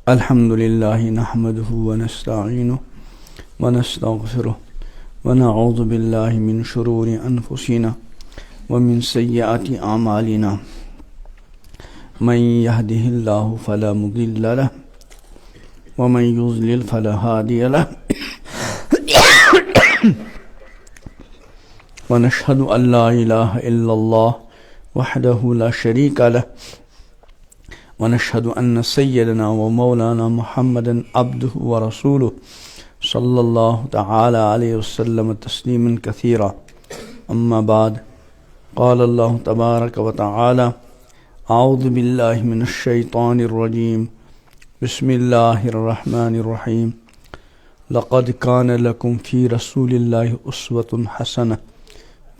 الحمد لله نحمده ونستعينه ونستغفره ونعوذ بالله من شرور أنفسنا ومن سيئات أعمالنا من يهده الله فلا مضل له ومن يضلل فلا هادي له ونشهد أن لا إله إلا الله وحده لا شريك له ونشهد أن سيدنا ومولانا محمدا عبده ورسوله صلى الله تعالى عليه وسلم تسليما كثيرا أما بعد قال الله تبارك وتعالى أعوذ بالله من الشيطان الرجيم بسم الله الرحمن الرحيم لقد كان لكم في رسول الله أسوة حسنة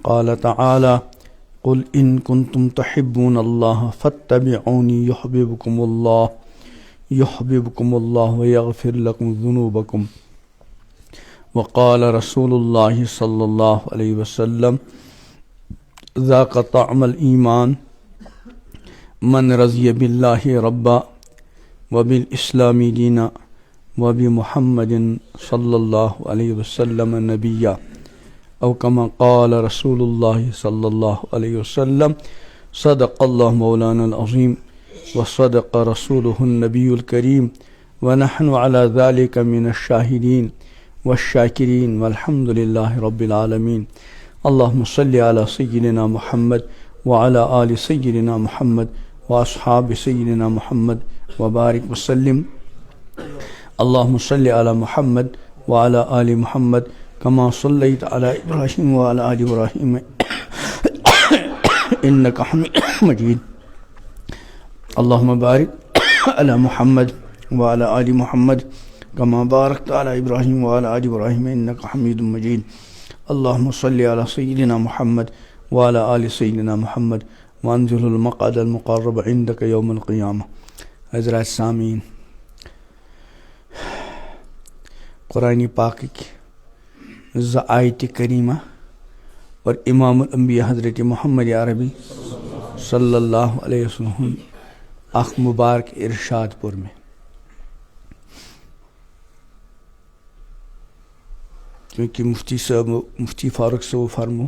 قال تعالى قل إن كنتم تحبون الله فاتبعوني يحببكم الله ويغفر لكم ذنوبكم وقال رسول الله صلى الله عليه وسلم ذاق طعم الإيمان من رضي بالله ربا وبالإسلام دينا وبمحمد صلى الله عليه وسلم نبيا أو كما قال رسول الله صلى الله عليه وسلم صدق الله مولانا العظيم وصدق رسوله النبي الكريم ونحن على ذلك من الشاهدين والشاكرين والحمد لله رب العالمين اللهم صل على سيدنا محمد وعلى آل سيدنا محمد وأصحاب سيدنا محمد وبارك وسلم اللهم صل على محمد وعلى آل محمد كما صليت على إبراهيم وعلى آل إبراهيم إنك حميد مجيد اللهم بارك على محمد وعلى آل محمد كما باركت على إبراهيم وعلى آل إبراهيم إنك حميد مجيد اللهم صل على سيدنا محمد وعلى آل سيدنا محمد وانزل المقعد المقرب عندك يوم القيامة. حضرات سامعین، قرآن پاک ز آیت کریمہ اور امام الانبیاء حضرت محمد عربی صلی اللہ علیہ وسلم اخ مبارک ارشاد پور میں کیونکہ مفتی فاروق صاحب فرمو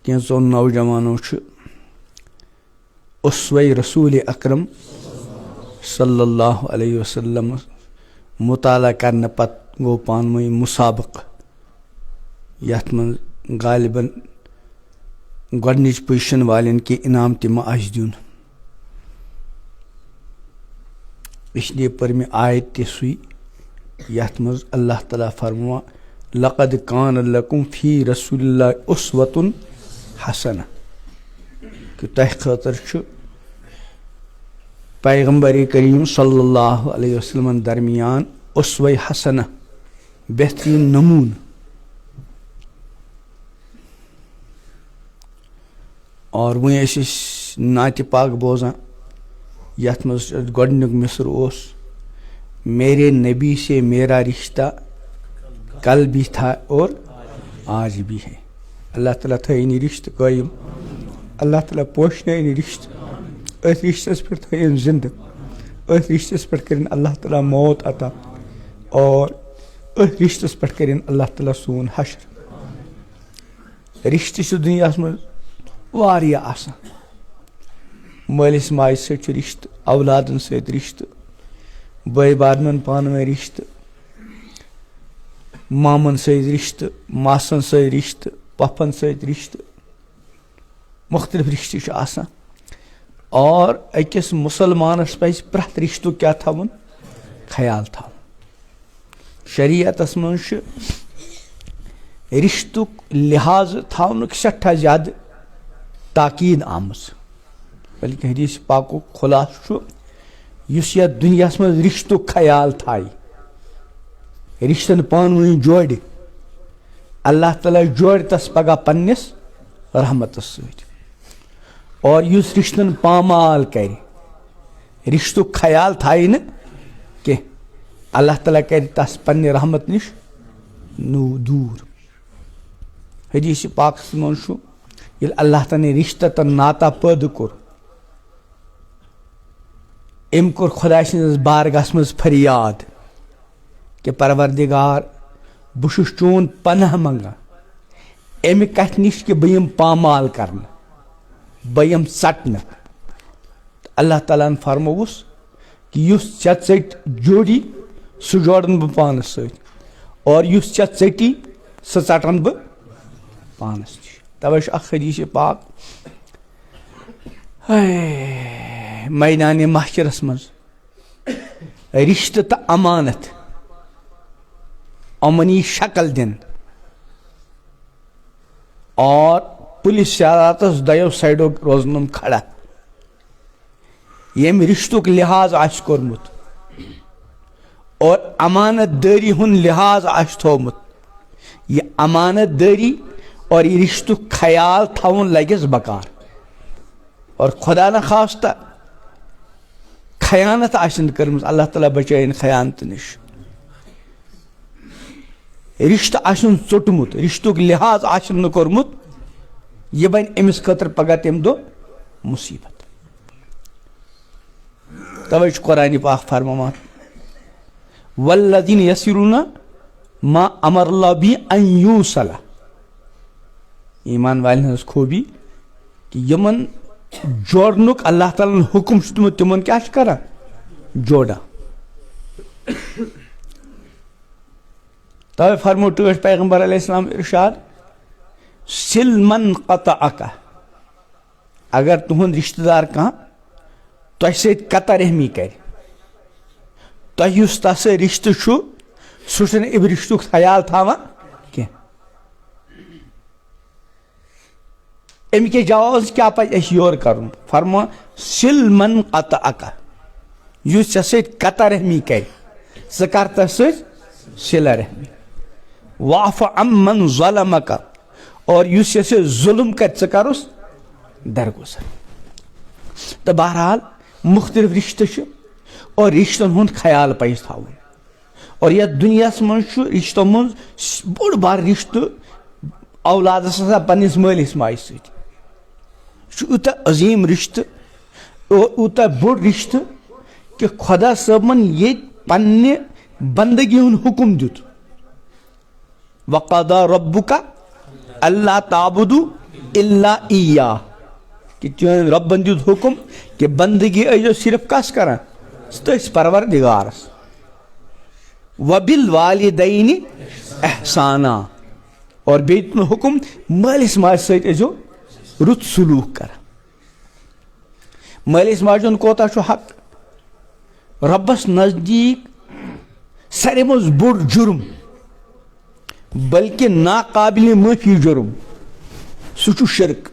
کینژو نوجوانوں اسوہ رسول اکرم صلی اللہ علیہ وسلم مطالعہ کرنے پت گو پانوی مسابق یت من غالباً گۄڈنِچ پوزیشن والن کے انعام تم آس دین، اس لیے پر میں آیت تہ سُے یت مز اللہ تعالیٰ فرموا لقد کان لکم فی رسول اللہ اسوۃ حسنہ کہ تہ خاطر پیغمبر کریم صلی اللہ علیہ وسلم درمیان اسوہ حسنہ بہترین نمون. اور وہ نعت پاک بوزان یت مز گۄڈنیُک مصر اوس میرے نبی سے میرا رشتہ کل بھی تھا اور آج بھی ہے. اللہ تعالیٰ تھٲیِن یہِ رشتہ قٲیِم، اللہ تعالیٰ پوشنٲیِن یہِ رشتہ، أتھۍ رشتس پٮ۪ٹھ تھٲیِن زندٕ، أتھۍ رشتس پٮ۪ٹھ کٔرِن اللہ تعالیٰ موت عطا اور أتھۍ رشتس پٮ۪ٹھ کٔرِن اللہ تعالیٰ سون حشر. رشتہٕ چھُ دُنیاہس منٛز واریاہ آسان، مٲلِس ماجہِ سۭتۍ چھُ رشتہٕ، اولادن سۭتۍ رشتہٕ، بٲے بارنٮ۪ن پانہٕ ؤنۍ رشتہٕ، مامن سۭتۍ رشتہٕ، ماسن سۭتۍ رشتہٕ، پۄپھن سۭتۍ رشتہٕ، مختلف رشتہٕ چھِ آسان. اور أکِس مُسلمانس پزِ پرٛٮ۪تھ رشتُک کیٛاہ تھاوُن؟ خیال تھاوُن. شریعتس منٛز چھُ رشتُک لحاظ تھاونُک سٮ۪ٹھاہ زیادٕ تاکیٖد آمٕژ، بلکہ حدیث پاکُک خُلاصہٕ چھُ یُس یتھ دُنیاہس منٛز رشتُک خیال تھایہِ، رشتن پانہٕ ؤنۍ جوڑِ، اللہ تعالیٰ جوڑِ تس پگاہ پننِس رحمتس سۭتۍ. اور یُس رشتن پامال کرِ، رشتُک خیال تھایہِ نہٕ کینٛہہ، اللہ تعالیٰ کرِ تس پننہِ رحمت نِش دوٗر. حدیث پاکس منٛز چھُ ییٚلہِ اللہ تعالیٰ رشتہٕ تہٕ ناتا پٲدٕ کوٚر، ام کور خدا سٕنٛدِس بارگاہس منٛز فریاد کہ پروردگار بہٕ چھُس چون پناہ منگان امہِ کتھِ نِش کہ بہٕ یِم پامال کرنہٕ بہٕ یِم ژٹنہٕ اللہ تعالیٰ ہن فرمووُس کہ یُس ژےٚ ژٔٹۍ جوڑی سُہ جوڑن بہٕ پانس سۭتۍ اور یُس ژےٚ ژٔٹی سُہ ژٹن بہٕ پانس نِش توے چھُ اکھ حدیث پاک میدانِ محشرس منٛز رشتہٕ تہٕ امانت امنی شکل دِنہٕ اور پُلِس شرارتس دۄیو سایڈو روزن یِم کھڑا ییٚمہِ رشتُک لحاظ آسہِ کوٚرمُت اور امانت دٲری ہُنٛد لحاظ آسہِ تھومُت یہِ امانت دٲری اور یہِ رشتُک خیال تھاوُن لگٮ۪س بکار اور خدا نخواستہ خیانت آسن کٔرمٕژ اللہ تعالیٰ بچٲیِن خیانتہٕ نِش رشتہٕ آسن ژوٚٹمُت رشتُک لحاظ آسن نہٕ کوٚرمُت یہِ بنہِ أمِس خٲطرٕ پگاہ تمہِ دۄہ مُصیبت توے چھُ قرآنِ پاک فرماوان والذین یصلون ما امر اللہ بہ ان یوصل ایمان والٮ۪ن ہٕنٛز خوٗبی کہ یِمن جوڑنُک اللہ تعالیٰ ہن حکم چھُ دیُتمُت تِمن کیاہ چھِ کران جوڑان توے فرمو ٹٲٹھۍ پیغمبر علیہ السلام ارشاد سِل من قطعک اگر تُہُنٛد رشتہٕ دار کانٛہہ تۄہہِ سۭتۍ قطع رحمی کرِ تۄہہِ یُس تتھ سۭتۍ رشتہٕ چھُ سُہ چھُنہٕ امہِ رشتُک خیال تھاوان کینٛہہ امہِ کِس جوابس کیاہ پزِ اسہِ یورٕ کرُن فرمو سِل من قطعک یُس ژےٚ سۭتۍ قطع رحمی کرِ ژٕ کر تس سۭتۍ صلہ رحمی واعف عمن ظلمک اور یُس ژےٚ سۭتۍ ظُلم کرِ ژٕ کرُس درگُزر تہٕ بہرحال مختلف رشتہٕ چھِ اور رشتن ہُنٛد خیال پزِ تھاوُن اور یتھ دُنیاہس منٛز چھُ رشتو منٛز بوٚڑ بار رشتہٕ اولادس آسان پننس مٲلِس ماجہِ سۭتۍ یہِ چھُ یوٗتاہ عظیٖم رشتہٕ یوٗتاہ بوٚڑ رشتہٕ کہ خۄدا صٲبن ییٚتہِ پننہِ بندگی ہُنٛد حُکم دیُت وقضى ربک اللہ تعبدوا الا ایاہ کہ چٲنۍ رۄبن دیُت حُکم کہ بندگی ٲسۍزیو صرف کس کران تٔتھۍ پروردگارس وبالوالدین احسانا اور بیٚیہِ دیُتمُت حُکم مٲلِس ماجہِ سۭتۍ ٲسۍزیو رُت سلوٗک کران مٲلِس ماجہِ ہُنٛد کوتاہ چھُ حق رۄبس نزدیٖک ساروی منٛز بوٚڑ جُرم بلکہ ناقابل معافی جرم سُہ چھُ شرک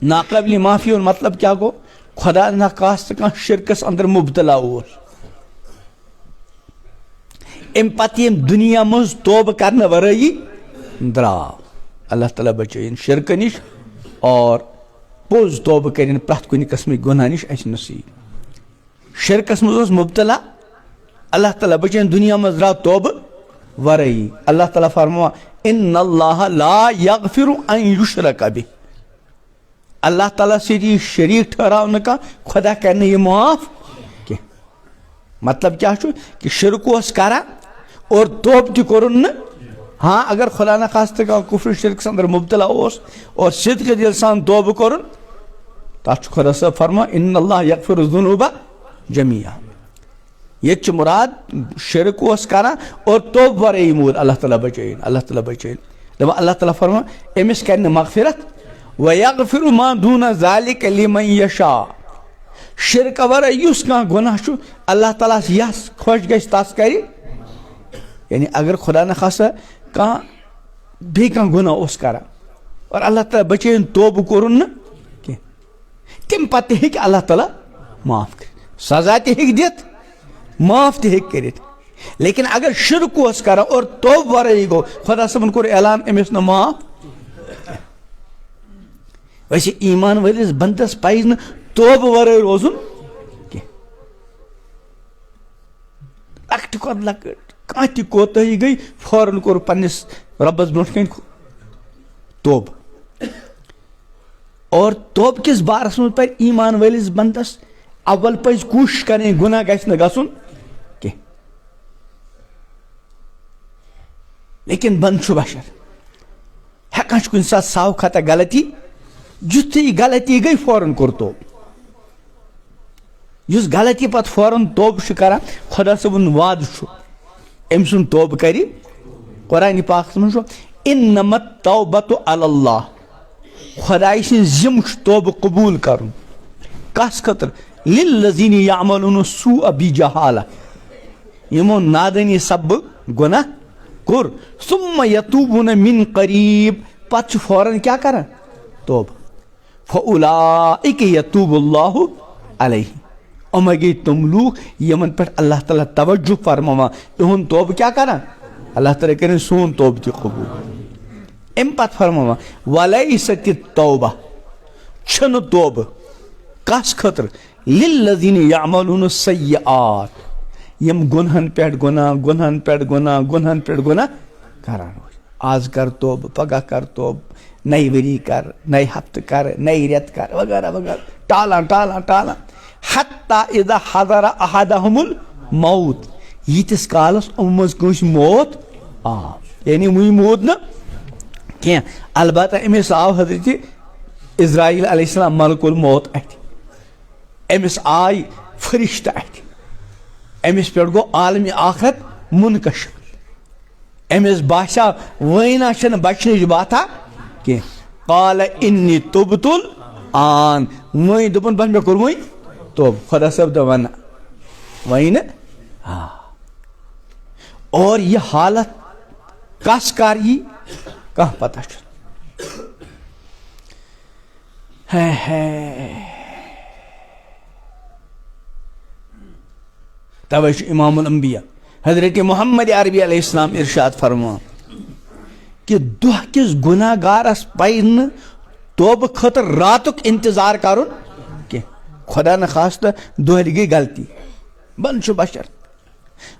ناقابل معافی ہُنٛد مطلب کیاہ گوٚو خدا نخواستہٕ کانٛہہ شرکس اندر مبتلا اوس امہِ پتہٕ ییٚمۍ دُنیا منٛز توبہٕ کرنہٕ ورٲیی درٛاو اللہ تعالیٰ بچٲیِن شرکہٕ نِش اور پوٚز توبہٕ کرن پرٛٮ۪تھ کُنہِ قٕسمٕکۍ گۄناہ نِش اسہِ نصیٖب شرکس منٛز اوس مبتلا اللہ تعالیٰ بچٲیِن دُنیا منٛز درٛاو توبہٕ ورٲیی اللہ تعالیٰ فرماوان ان اللہ لا یغفر ان یشرک بہ اللہ تعالیٰ سۭتۍ یی شریٖک ٹھہراونہٕ کانٛہہ خۄدا کرِ نہٕ یہِ معاف کینٛہہ مطلب کیاہ چھُ کہ شرک اوس کران اور توبہٕ تہِ کوٚرُن نہٕ ہاں اگر خدا نخواستہٕ کانٛہہ کُفر شرکس اندر مبتلا اوس اور صدقہٕ دِل سان توبہٕ کوٚرُن تتھ چھُ خۄدا صٲب فرماوان ان اللہ یغفر الذنوٗبَ جمیٖعا ییٚتہِ چھُ مُراد شرک اوس کران اور توبہٕ ورٲیی موٗد اللہ تعالیٰ بچٲیِن اللہ تعالیٰ بچٲیِن دپان اللہ تعالیٰ فرماوان أمِس کرِ نہٕ مغفرت وَیَغْفِرُ مَا دوٗنَ ذَلِکَ لِمَن یَشَاء شرکہٕ ورٲے یُس کانٛہہ گۄناہ چھُ اللہ تعالیٰ ہس یس خۄش گژھِ تس کرِ یعنی اگر خدا نخواستہ کانٛہہ بیٚیہِ کانٛہہ گۄناہ اوس کران اور اللہ تعالیٰ بچٲیِن توبہٕ کوٚرُن نہٕ کینٛہہ تمہِ پتہٕ تہِ ہیٚکہِ اللہ تعالیٰ معاف کٔرِتھ سزا تہِ ہیٚکہِ دِتھ معاف تہِ ہیٚکہِ کٔرِتھ لیکن اگر شرک اوس کران اور توبہٕ ورٲیی گوٚو خۄدا صٲبن کوٚر اعلان أمِس نہٕ معاف ویسے ایمان وٲلِس بندس پزِ نہٕ توبہٕ ورٲے روزُن کینٛہہ لۄکٹہِ کھۄتہٕ لۄکٕٹ کانٛہہ تہِ کوتٲہی گٔے فوراً کوٚر پننِس رۄبس برونٛٹھ کَنۍ توبہٕ اور توبہٕ کِس بارس منٛز پزِ ایمان وٲلِس بندس اول پز کوشش کریں گناہ گژھِ نہٕ گژھُن کینٛہہ. لیکن بند چھُ بشر ہٮ۪کان چھُ کُنہِ ساتہٕ ساو کھتا غلطی یُتھُے یہِ غلطی گٔے فوراً کوٚر توبہٕ. یُس غلطی پتہٕ فوراً توبہٕ چھُ کران خۄدا صٲبُن وعدٕ چھُ أمۍ سُنٛد توبہٕ کرِ. قرآنِ پاکس منٛز چھُ اِنما التوبۃ علی اللہ. خۄداے سٕنٛز ذِمہٕ چھُ توبہٕ قبوٗل کرُن. کس خٲطرٕ؟ للذین یعملون السوء بجہالہ. یِمو نادٲنی سببہٕ گۄناہ کوٚر ثم یتوبون من قریب پتہٕ چھُ فوراً کیٛاہ کران؟ توبہٕ. فاولئک یتوب اللہ علیہم. یِمے گٔے تِم لوٗکھ یِمن پٮ۪ٹھ اللہ تعالیٰ توجہ فرماوان یِہُنٛد توبہٕ کیٛاہ کران؟ اللہ تعالیٰ کٔرِنۍ سون توبہٕ تہِ قبوٗل. اَمہِ پتہٕ فرماوان ولیست التوبہ چھنہٕ توبہٕ کس خٲطرٕ؟ للذین یعملون السیئات. یِم گۄنہن پٮ۪ٹھ گۄناہ گۄنہن پٮ۪ٹھ گۄناہ گۄنہن پٮ۪ٹھ گۄناہ کران روزِ. آز کر توبہٕ پگاہ کر توبہٕ نَیہِ ؤری کر نَیہِ ہفتہٕ کر نَیہِ رٮ۪تہٕ کر وغیرہ وغیرہ ٹالان ٹالان ٹالان حتیٰ اذا حضر احدہم الموت. ییٖتِس کالس یِمو منٛز کٲنٛسہِ موت آو. یعنی وُنہِ موٗد نہٕ کینٛہہ البتہ أمِس آو حضرتِ اسراییل علیہ السلام ملک الموت اتھِ. أمِس آے فرشتہٕ اتھِ. أمِس پٮ۪ٹھ گوٚو عالمِ آخرت منقشف. أمِس باسیو وۄنۍ چھنہٕ بچنٕچ باتھا کینٛہہ. قال انی تُبتُ الآن. وۄنۍ دوٚپُن بس مےٚ کوٚر وۄنۍ توبہٕ. خۄدا صٲب دوٚپ ونہ وۄنۍ نہٕ. اور یہ حالت کس کر یی کانٛہہ پتہ چھُنہٕ. توے چھُ امام الانبیاء حضرت محمد عربی علیہ السلام ارشاد فرمان کہ دۄہ کِس گُناہ گارس پَزِ نہٕ توبہٕ خٲطرٕ راتُک انتظار کرُن کینٛہہ. خۄدا نخواستہ دۄہلہِ گٔے غلطی بنٛد چھُ بشر.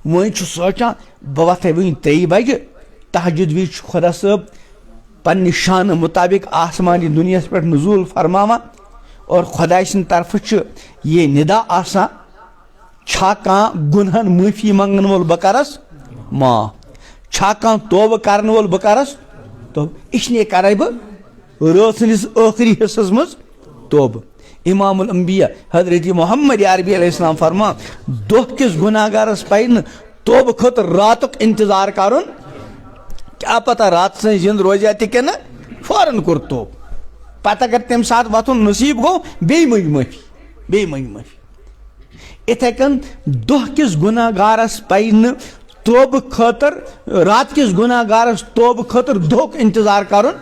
وۄنۍ چھُ سونچان بہٕ وۄتھے وٕنۍ 3 بجہِ تہجد وِزِ چھُ خۄدا صٲب پننہِ شانہٕ مطابق آسمانی دُنیاہس پٮ۪ٹھ نزوٗل فرماوان اور خۄداے سٕنٛدِ طرفہٕ چھُ یہِ نِدا آسان چھا کانٛہہ گُنہن معٲفی منٛگن وول بہٕ کرس معاف. چھا کانٛہہ توبہٕ کرن وول بہٕ کرس توبہٕ. اِسلیے کرے بہٕ رٲژ سٕنٛدِس ٲخری حصس منٛز توبہٕ. امام الانبیاء حضرت محمد عربی علیہ السلام فرمان دۄہ کِس گُناہ گارس پَزِ نہٕ توبہٕ خٲطرٕ راتُک انتظار کرُن. کیٛاہ پتہ رات سٕنٛز زِنٛدٕ روزیا تہِ کِنہٕ فوراً کوٚر توبہٕ. پتہٕ اگر تمہِ ساتہٕ وۄتھُن نصیٖب گوٚو بیٚیہِ منٛگہِ معٲفی بیٚیہِ منٛگہِ معٲفی. اِتھے کٔنۍ دۄہ کِس گُناہ گارس پَزِ نہٕ توبہٕ خٲطرٕ رات کِس گُناہ گارس توبہٕ خٲطرٕ دۄہُک انتظار کرُن.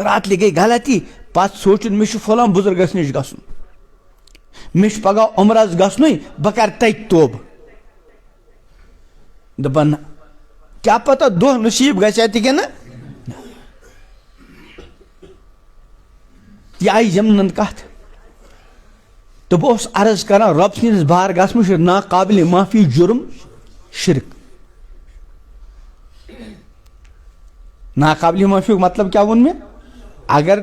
راتلہِ گٔے غلطی پتہٕ سونچُن مےٚ چھُ فلان بُزرگس نِش گژھُن مےٚ چھُ پگاہ عمرس گژھنُے بہٕ کرٕ تتہِ توبہٕ. دپان کیٛاہ پتہ دۄہ نصیٖب گژھیا تہِ کِنہٕ. یہِ آیہِ ضمنن کتھ تہٕ بہٕ اوسُس عرض کران رۄب سٕنٛدِس بارگاہس منٛز چھُ ناقابلِ معافی جُرم شرک. ناقابلِ معافی مطلب کیٛاہ ووٚن مےٚ؟ اگر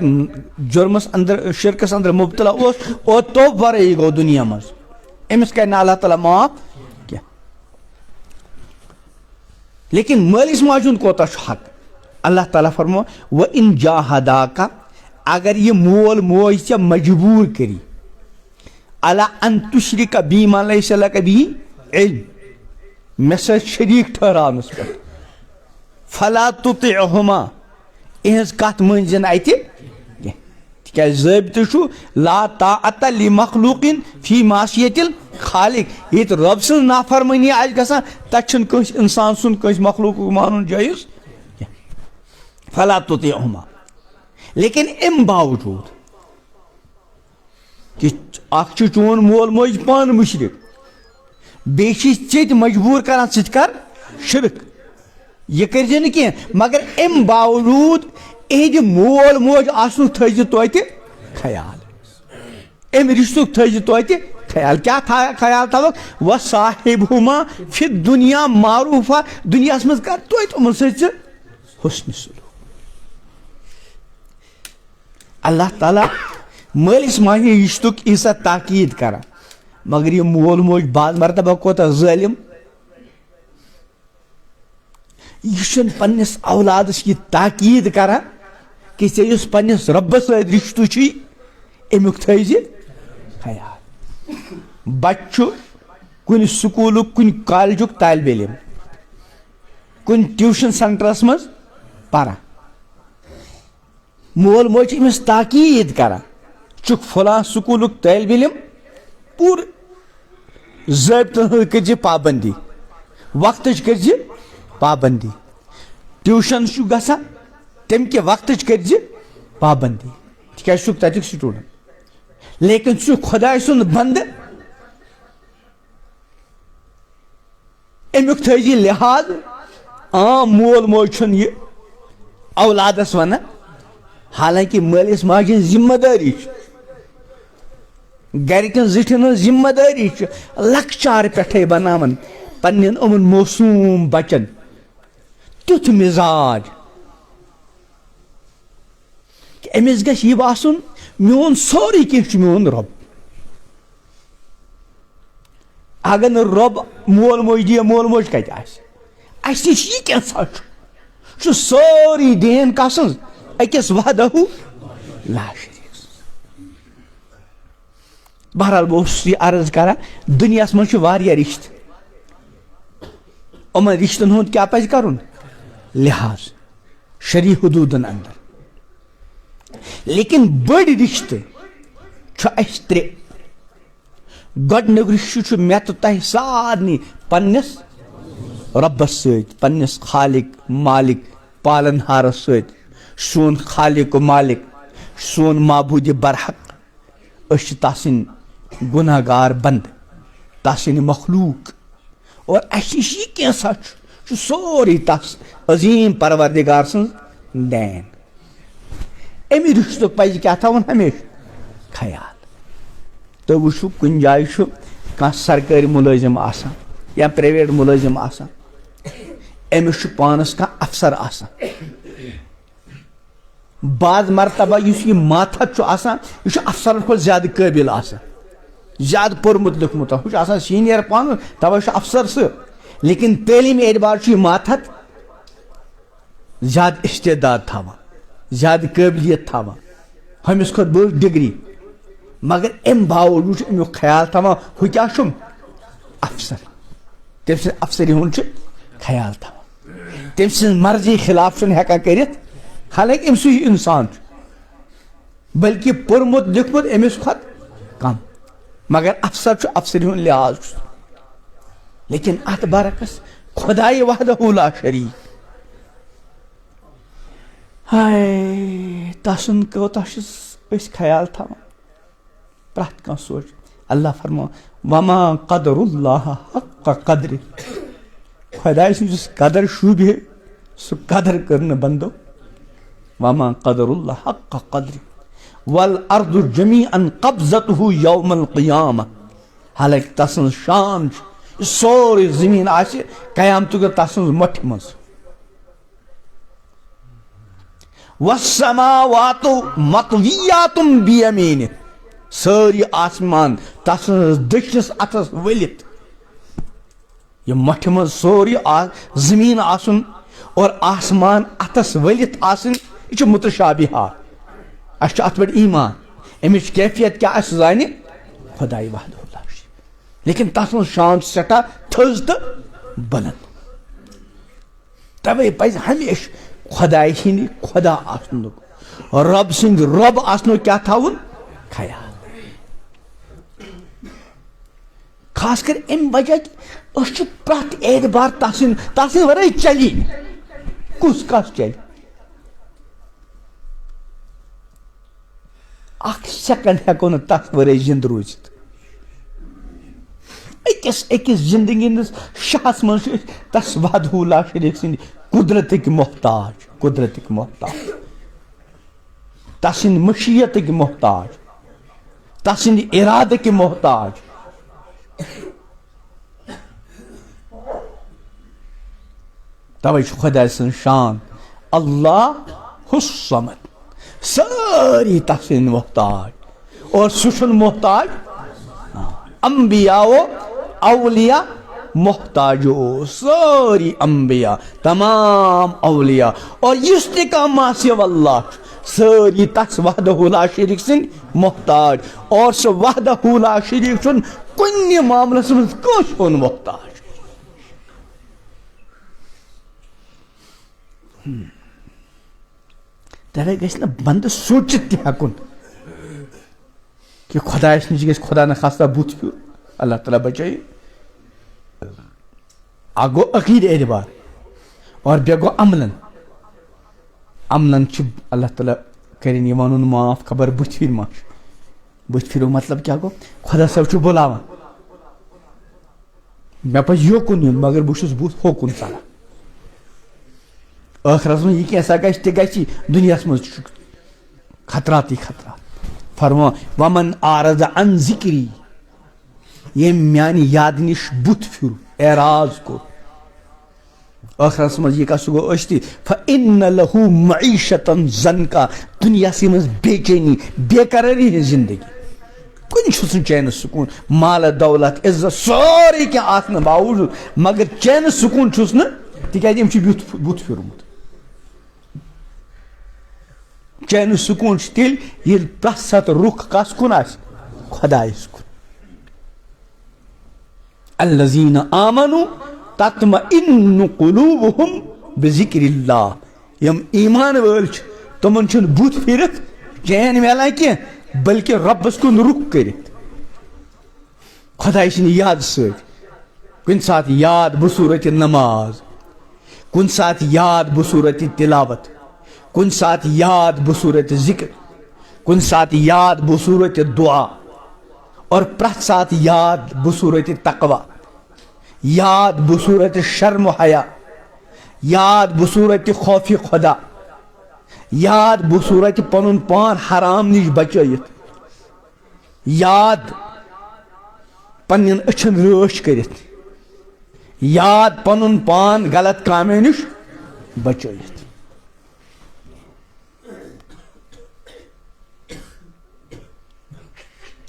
جُرمس اندر شرکس اندر مبتلا اوس اور توبہٕ ورٲیی گوٚو دُنیا منٛز أمِس کرِ نہٕ اللہ تعالیٰ معاف کینٛہہ. لیکن مٲلِس ماجہِ ہُنٛد کوتاہ چھُ حق. اللہ تعالیٰ فرمو وَإِن جاہداکَ اگر یہِ مول موج ژےٚ مجبوٗر کٔری علی ان تُشرِکَ بی ما لیسَ لَکَ بِہی علم مےٚ سۭتۍ شریٖک ٹھہراونَس پٮ۪ٹھ فلا تُطِعہُما اِہٕنٛز کتھ مٲنۍ نہٕ اَتہِ کینٛہہ. تِکیٛازِ ضٲبطہٕ چھُ لا طاعۃ لِمخلوقٍ فی معصیۃ الخالق. ییٚتہِ رۄب سٕنٛز نافرمٲنی آسہِ گژھان تتہِ چھُنہٕ کٲنٛسہِ انسان سُنٛد کٲنٛسہِ مخلوقُک مانُن جٲیِز کینٛہہ. فلا تُطِعہُما. لیکن امہِ باوجوٗد کہ اکھ چھُ چون مول موج پانہٕ مُشرِک بیٚیہِ چھِ ژےٚ تہِ مجبوٗر کران ژٕ تہِ کر شرک. یہِ کٔرزِ نہٕ کینٛہہ مگر امہِ باوجوٗد اِہِنٛدِ مول موج آسنُک تھٲیزِ توتہِ خیال. امہِ رشتُک تھٲیزِ توتہِ خیال. کیٛاہ خیال تھاوکھ وصاحبہُما فی دُنیا معروٗفا. دُنیاہس منٛز کر توتہِ یِمن سۭتۍ ژٕ حُسنِ سلوٗک. اللہ تعالیٰ مالس ماجہِ رشتُک ایٖژاہ تاکیٖد کران مگر یہ مول موج بعض مرتبہ کوتاہ ظٲلم یہ چھُنہٕ پننس اولادس یہ تاکیٖد کران کہ ژےٚ یُس پننس رۄبس سۭتۍ رشتہٕ چھُے امیُک تھٲیزِ خیال. بچہ چھُ کُنہِ سکوٗلُک کُنہِ کالجُک طالبہِ علم کُنہِ ٹیوٗشن سینٹرس منٛز پران مول موج چھُ أمِس تاکیٖد کران چھُکھ فلاں سکوٗلُک طالبہِ علم پوٗرٕ ضٲبطن ہٕنٛز کٔرزِ پابندی وقتٕچ کٔرزِ پابندی ٹیوٗشن چھُ گژھان تمہِ کہِ وقتٕچ کٔرزِ پابندی تِکیازِ چھُکھ تتیُک سٹوٗڈنٹ لیکن ژٕ چھُکھ خۄداے سُنٛد بنٛدٕ امیُک تھٲیزِ لحاظ عام مول موج چھُنہٕ یہِ اولادس ونان حالانکہ مٲلِس ماجہِ ہٕنٛز ذمہٕ دٲری چھِ گرِکٮ۪ن زِٹھٮ۪ن ہٕنٛز ذمہٕ دٲری چھِ لۄکچارٕ پٮ۪ٹھے بناوان پننٮ۪ن یِمن موسوٗم بچن تیُتھ مزاج کہ أمِس گژھِ یہِ باسُن میون سورُے کینٛہہ چھُ میون رۄب اگر نہٕ رۄب مول موج دِیا مول موج کتہِ آسہِ اسہِ نِش یہِ کینٛژھا چھُ سورُے دین کسٕنٛز أکِس وحدہ لا شریٖک. بہرحال بہٕ اوسُس یہِ عرض کران دُنیاہس منٛز چھُ واریاہ رشتہٕ یِمن رشتن ہُنٛد کیاہ پزِ کرُن لحاظ شرعی حدوٗدن انٛدر لیکن بٔڑۍ رشتہٕ چھُ اسہِ ترٛےٚ. گۄڈنیُک رشتہٕ چھُ مےٚ تہٕ تۄہہِ سارنٕے پننس رۄبس سۭتۍ پننس خالق مالک پالن ہارس سۭتۍ سون خالق و مالک سون معبوٗدِ برحق أسۍ چھِ تسٕنٛدۍ گُناہ گار بنٛد تسٕنٛدۍ مخلوٗق اور اسہِ نِش یہِ کینٛژھا چھُ سورُے تس عظیٖم پروردگار سٕنٛز دین. امہِ رشتُک پزِ کیٛاہ تھاوُن ہمیشہِ خیال. تُہۍ وٕچھِو کُنہِ جایہِ چھُ کانٛہہ سرکٲری مُلٲزِم آسان یا پریویٹ مُلٲزِم آسان أمِس چھُ پانس کانٛہہ افسر آسان بعض مرتبہ یُس یہِ ماتحت چھُ آسان یہِ چھُ افسرن کھۄتہٕ زیادٕ قٲبِل آسان زیادٕ پوٚرمُت لیوٚکھمُت ہُہ چھُ آسان سیٖنیر پانہٕ تَوے چھُ افسر سُہ لیکن تعلیٖمی اعتبار چھُ یہِ ماتحت زیادٕ استعداد تھاوان زیادٕ قٲبلیت تھاوان ہُمِس کھۄتہٕ بٔڑ ڈگری مگر امہِ باوجوٗد چھُ امیُک خیال تھاوان ہُہ کیٛاہ چھُم افسر تٔمۍ سٕنٛز افسری ہُنٛد چھُ خیال تھاوان تٔمۍ سٕنٛز مرضی خلاف چھُنہٕ ہٮ۪کان کٔرِتھ حالانکہ أمۍ سُے انسان چھُ بلکہ پوٚرمُت لیوٚکھمُت أمِس کھۄتہٕ کم مگر افسر چھُ افسری ہُنٛد لحاظ چھُ لیکن اتھ برعکس خۄدایہِ وحدہ لا شریٖک ہاے تسُنٛد کوتاہ چھُس أسۍ خیال تھاوان پرٛٮ۪تھ کانٛہہ سوچ اللہ فرماوان وما قدر اللہ حق قدرِ خۄداے سٕنٛز یُس قدر شوٗبہِ سُہ قدر کٔر نہٕ بنٛدو وما قدر اللہ حق قدرِ والارض جمیعا قبضتہ یوم القیامہ حالانکہ تسٕنٛز شان چھِ یہِ سورُے زٔمیٖن آسہِ قیامتُک دۄہ تسٕنٛز مۄٹھِ منٛز والسماوات مطویات بیمیٖنہِ سٲری آسمان تسٕنٛز دٔچھنِس اتھس ؤلِتھ یہِ مۄٹھِ منٛز سورُے زٔمیٖن آسُن اور آسمان اتھس ؤلِتھ آسٕنۍ یہِ چھُ متشابِہات اسہِ چھُ اتھ پٮ۪ٹھ ایٖمان امِچ کیفیت کیٛاہ آسہِ زانہِ خۄداے وحدہ لا شریٖک لیکن تسٕنٛز شان چھِ سٮ۪ٹھاہ تھٔز تہٕ بلند توے پزِ ہمیشہِ خۄداے ہِنٛدِ خۄدا آسنُک رۄب سٕنٛدِ رۄب آسنُک کیٛاہ تھاوُن خیال خاص کر امہِ وجہ کہِ أسۍ چھِ پرٛٮ۪تھ اعتبار تسٕنٛدِ ورٲے چلی نہٕ کُس کس چلہِ اکھ سیکنڈ ہٮ۪کو نہٕ تتھ ورٲے زنٛدٕ روٗزِتھ أکِس زندگی ہٕنٛدِس شاہس منٛز چھِ أسۍ تس وحدہ لا شریٖک سٕنٛدِ قدرتٕکۍ محتاج تسٕنٛدِ مشیتٕکۍ محتاج تسٕنٛدِ ارادٕکۍ محتاج توے چھُ خۄداے سٕنٛز شان اللہ الصمد سٲری تسٕنٛدۍ محتاج اور سہ محتاج انبیاء و اولیاء محتاج ساری انبیاء تمام اولیاء اور اس تہ کانٛہہ سوى اللہ ساری تس وحدہ لا شریک سن محتاج اور سہ وحدہ لا شریک چھن کُنہ معاملس مز کٲنٛسہِ ہُنٛد محتاج. تَوے گژھِ نہٕ بنٛدٕ سوٗنٛچِتھ تہِ ہٮ۪کُن کہ خۄدایس نِش گژھِ خۄدا نخواستہ بُتھ پھیُر اللہ تعالیٰ بچٲیِن. اکھ گوٚو عقیٖدٕ اعتبار اور بیٚیہِ گوٚو عملن چھُ اللہ تعالیٰ کٔرِنۍ یہِ وَنُن معاف خبر بُتھِ پھِرِ ما چھُ. بُتھِ پھِرُک مطلب کیٛاہ گوٚو خۄدا صٲب چھُ بُلاوان مےٚ پَزِ یوکُن یُن مگر بہٕ چھُس بُتھ ہوکُن ژَلان. ٲخرس منٛز یہِ کینٛژھا گژھِ تہِ گژھِ دُنیاہس منٛز چھُ خطراتی خطرات. فرمو ومن آرز عن ذکری ییٚمۍ میانہِ یادٕ نِش بُتھ پھِر اعراض کوٚر ٲخرس منٛز یہِ سُہ گوٚو أسۍ تہِ فإن لہو معیشتن ضنکا دُنیاہسٕے منٛز بے چینی بے قرٲری ہٕنٛز زندگی کُنہِ چھُس نہٕ چینہٕ سکوٗن مالہٕ دولت عزت سورُے کینٛہہ آسنہٕ باوجوٗد مگر چینہٕ سکوٗن چھُس نہٕ تِکیٛازِ أمۍ چھُ بُتھ پھِرمُت. چینہٕ سکوٗن چھُ تیٚلہِ ییٚلہِ پرٛٮ۪تھ ساتہٕ رُخ کس کُن آسہِ خۄدایس کُن. الذین آمنوا تطمئن قلوبہم بذکر اللہ یم ایمان وٲلۍ چھِ تِمن چھُنہٕ بُتھ پھِرِتھ چین میلان کینٛہہ بلکہِ رۄبس کُن رُخ کٔرِتھ خۄداے سٕنٛدِ یادٕ سۭتۍ. کُنہِ ساتہٕ یاد بصوٗرتِ نماز کُنہِ ساتہٕ یاد بصوٗرتِ تلاوت کُنہِ ساتہٕ یاد بصوٗرتِ ذکر کُنہِ ساتہٕ یاد بصوٗرتِ دعا اور پرٛٮ۪تھ ساتہٕ یاد بصوٗرتِ تقوا یاد بصوٗرتِ شرم و حیا یاد بصوٗرتِ خوفِ خۄدا یاد بصوٗرتِ پنُن پان حرام نِش بچٲیِتھ یاد پننٮ۪ن أچھن رٲچھ کٔرِتھ یاد پنُن پان غلط کامیو نِش بچٲیِتھ.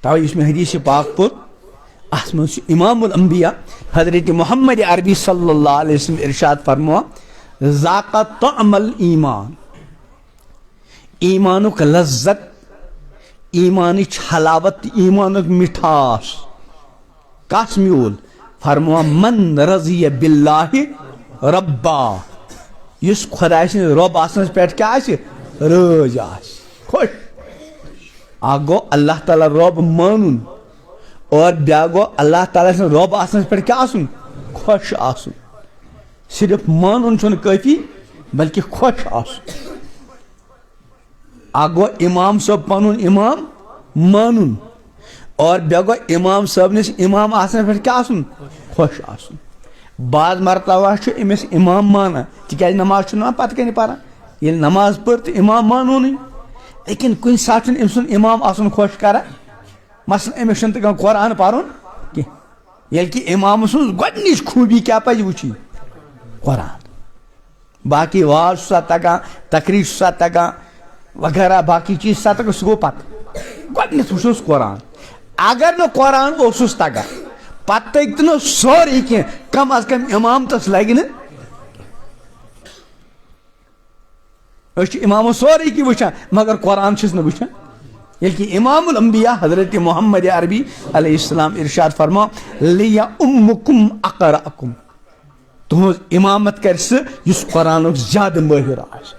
توے یُس مےٚ حدیث پاک پوٚر اتھ منٛز چھُ امام الانبیاء حضرت محمد عربی صلی اللہ علیہ وسلم ارشاد فرماوان ذاق طعم الایمان ایمانُک لذت ایمانٕچ حلاوت ایمانُک مِٹھاس کس میوٗل فرماوان من رضی باللہ ربا یُس خۄداے سٕنٛدِ رۄب آسنس پٮ۪ٹھ کیٛاہ آسہِ رٲضۍ آسہِ خۄش. اکھ گوٚو اللہ تعالیٰ رۄب مانُن اور بیٛاکھ گوٚو اللہ تعالیٰ سٕنٛدِ رۄب آسنس پٮ۪ٹھ کیٛاہ آسُن خۄش آسُن. صرف مانُن چھُنہٕ کٲفی بلکہِ خۄش آسُن. اکھ گوٚو امام صٲب پنُن امام مانُن اور بیٛاکھ گوٚو امام صٲبنِس امام آسنس پٮ۪ٹھ کیٛاہ آسُن خۄش آسُن. بعض مرتبہ چھُ أمِس امام مانان تِکیٛازِ نماز چھُنہٕ نا پتہٕ کَنہِ پران ییٚلہِ نماز پٔر تہٕ امام مانوٗنٕے لیکن کُنہِ ساتہٕ چھُنہٕ أمۍ سُنٛد امام آسُن خۄش کران مثلاً أمِس چھُنہٕ تگان قرآن پرُن کینٛہہ ییٚلہِ کہِ امام سٕنٛز گۄڈنِچ خوٗبی کیٛاہ پزِ وٕچھِنۍ قرآن. باقٕے واز چھُ سا تگان تقریٖر چھُ سا تگان وغیرہ باقٕے چیٖز چھُ سا تگان سُہ گوٚو پتہٕ گۄڈنٮ۪تھ وٕچھوس قرآن. اگر نہٕ قرآن اوسُس تگان پتہٕ تٔگۍ تہٕ نہٕ سورُے کینٛہہ کم از کم امامتس لگہِ نہٕ. أسۍ چھِ امامس سورُے کینٛہہ وٕچھان مگر قرآن چھِس نہٕ وٕچھان ییٚلہِ کہِ امام الانبیاء حضرت محمد عربی علیہ السلام ارشاد فرماو لیؤمکم اقرأکم تُہنٛز امامت کرِ سُہ یُس قرآنُک زیادٕ مٲہِر آسہِ.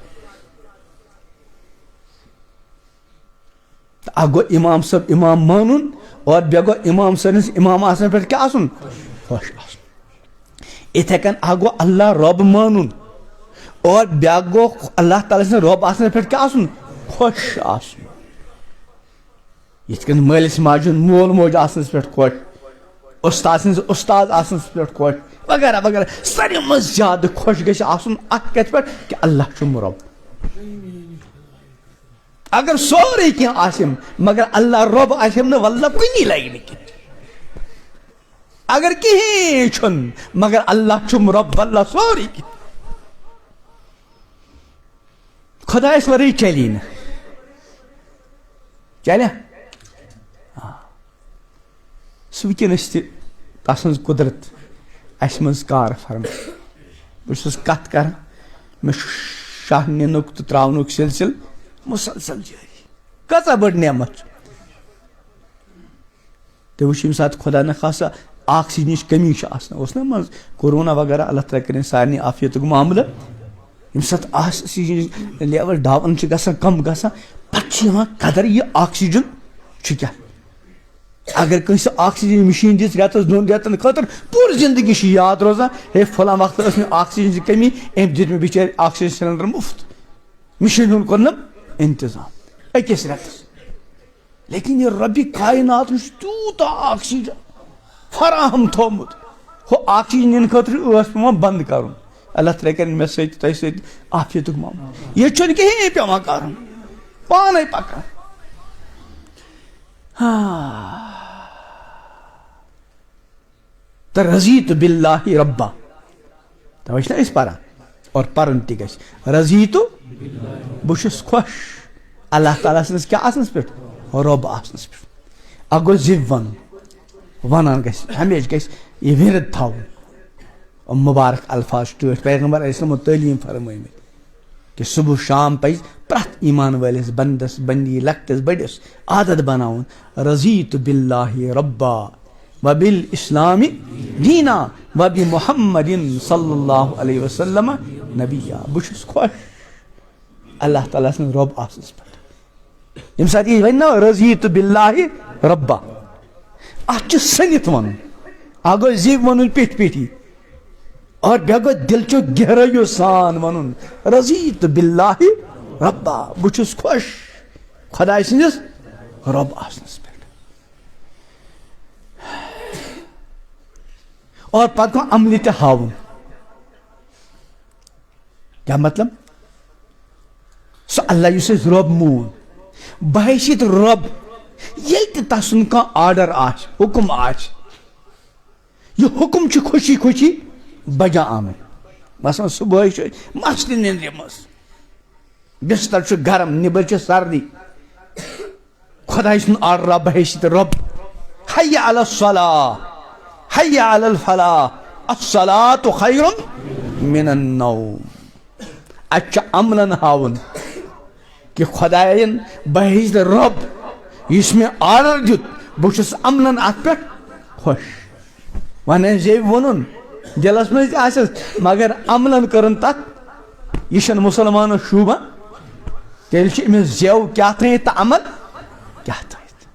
اکھ گوٚو امام صٲب امام مانُن اور بیٚیہِ گوٚو امام سٲنِس امام آسنس پٮ۪ٹھ کیٛاہ آسُن خۄش آسُن. یِتھے کٔنۍ اکھ گوٚو اللہ رۄب مانُن اور بیٛاکھ گوٚو اللہ تعالیٰ سٕنٛدِ رۄب آسنس پٮ۪ٹھ کیٛاہ آسُن خۄش آسُن. یِتھ کٔنۍ مٲلِس ماجہِ ہُنٛد مول موج آسنس پٮ۪ٹھ خۄش اُستاد سٕنٛدِس اُستاد آسنس پٮ۪ٹھ خۄش وغیرہ وغیرہ ساروی منٛز زیادٕ خۄش گژھِ آسُن اتھ کتھ پٮ۪ٹھ کہِ اللہ چھُم رۄب. اگر سورُے کینٛہہ آسٮ۪م مگر اللہ رۄب آسٮ۪م نہٕ واللہ کُنی لگہِ نہٕ کینٛہہ. اگر کِہیٖنۍ چھُنہٕ مگر اللہ چھُم رۄب واللہ سورُے کینٛہہ. خۄدایس ورٲے چلی نہٕ چلیا سُہ وٕنکٮ۪نَس تہِ تسٕنٛز قُدرت اَسہِ منٛز کار فرما بہٕ چھُس کتھ کران مےٚ چھُ شاہ نِنُک تہٕ ترٛاونُک سلسلہٕ مُسلسل جٲری کۭژاہ بٔڑ نعمت چھِ تُہۍ وٕچھِو ییٚمہِ ساتہٕ خۄدا نخواستہ آکسیجنٕچ کمی چھِ آسان اوس نا منٛزٕ کورونا وغیرہ اللہ تعالیٰ کٔرِنۍ سارنٕے عافیتُک معاملہٕ ییٚمہِ ساتہٕ آکسیجنٕچ لیول ڈاوُن چھِ گژھان کم گژھان پتہٕ چھِ یِوان قدر یہِ آکسیجن چھُ کیٛاہ اگر کٲنٛسہِ آکسیجن مِشیٖن دِژ رٮ۪تس 2 رٮ۪تن خٲطرٕ پوٗرٕ زندگی چھِ یاد روزان ہے فلان وقتہٕ ٲس مےٚ آکسیجنٕچ کمی أمۍ دِتۍ مےٚ بِچٲرۍ آکسیجن سلینڈر مُفت مِشیٖنہِ ہُنٛد کوٚرنم انتظام أکِس رٮ۪تس لیکن یہِ رۄبہِ کایناتن چھُ تیوٗتاہ آکسیجن فراہم تھوٚومُت ہُہ آکسیجن نِنہٕ خٲطرٕ ٲس پیٚوان بنٛد کرُن اللہ تعالیٰ کرِ مےٚ سۭتۍ تۄہہِ سۭتۍ عافیتُک معاملہٕ ییٚتہِ چھُنہٕ کِہیٖنۍ پیٚوان کرُن پانے پکان تہٕ رضیٖتُ بِاللہِ رۄبا تَوے چھِنہ أسۍ پران اور پرُن تہِ گژھِ رضیٖتُ بہٕ چھُس خۄش اللہ تعالیٰ سٕنٛدِس کیٛاہ آسنس پٮ۪ٹھ رۄب آسنس پٮ۪ٹھ اکھ گوٚو زِو ونُن ونان گژھِ ہمیشہِ گژھِ یہِ وِرد تھاوُن مُبارک الفاظ چھِ ٹٲٹھۍ پیغمبر علیہ السلامو تعلیٖم فرمٲمٕتۍ کہ صبح شام پزِ پرٛٮ۪تھ ایٖمان وٲلِس بندس بندی لۄکٹِس بٔڑِس عادت بناوُن رضیٖتُ بِاللہِ رۄبا وبالاسلام دیٖنا وبمحمدٍ صلی اللہ علیہ وسلم نبیہ بہٕ چھُس خۄش اللہ تعالیٰ سٕنٛز رۄب آسنس پٮ۪ٹھ ییٚمہِ ساتہٕ یہِ وَنہِ نا رضیٖتُ بِاللہِ رۄبا اتھ چھُ سٔنِتھ ونُن اکھ گوٚو زِو ونُن پیٚٹھۍ پیٚٹھی اور بیٚیہِ گوٚو دِلچو گہرٲیو سان ونُن رضیٖتُ بِاللہِ رۄبا بہٕ چھُس خۄش خۄداے سٕنٛدِس رۄب آسنس پٮ۪ٹھ اور پتہٕ گوٚو عملہِ تہِ ہاوُن کیٛاہ مطلب سُہ اللہ یُس اَسہِ رۄب مون بحیثیت رۄب ییٚلہِ تہِ تس سُنٛد کانٛہہ آرڈر آسہِ حُکم آسہِ یہِ حُکم چھُ خوشی خوشی بجا آمٕتۍ مثلاً صبحٲے چھِ مستہِ نیٚنٛدرِ منٛز بستر چھُ گرم نٮ۪بر چھِ سردی خۄداے سُنٛد آرڈر آو بحیثیت رۄب حی علی الصلاۃ حی علی الفلاح الصلاۃ خیر من النوم اتہِ چھُ عملن ہاوُن کہ خۄداین بحیثیت رۄب یُس مےٚ آرڈر دیُت بہٕ چھُس عملن اتھ پٮ۪ٹھ خۄش وۄنۍ آسہِ زیٚوِ وونُن دِلس منٛز تہِ آسٮ۪س مگر عملن کٔرٕن تتھ یہِ چھنہٕ مُسلمانس شوٗبان تیٚلہِ چھِ أمِس زیٚو کیٛاہ تھٲیِتھ تہٕ عمل کیٛاہ تھٲیِتھ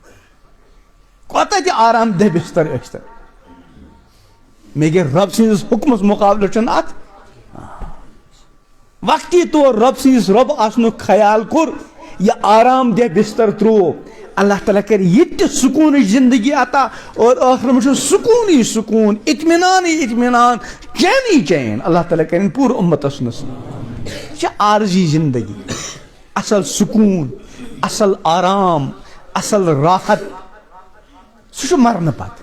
کوتاہ تہِ آرام دہ بستر ٲسۍتن مگر رۄب سٕنٛدِس حُکمس مُقابلہٕ چھُنہٕ اتھ وقتی طور رۄب سٕنٛدِس رۄب آسنُک خیال کوٚر یہِ آرام دہ بستر ترٛوو اللہ تعالیٰ کرِ یہِ تہِ سکوٗنٕچ زندگی عطا اور ٲخرس منٛز چھُ سکوٗنٕے سکوٗن اطمینانٕے اطمینان چینٕے چین اللہ تعالیٰ کرن پوٗرٕ اُمتس نصیٖب یہِ چھِ عارضی زندگی اصل سکوٗن اصل آرام اصل راحت سُہ چھُ مرنہٕ پتہٕ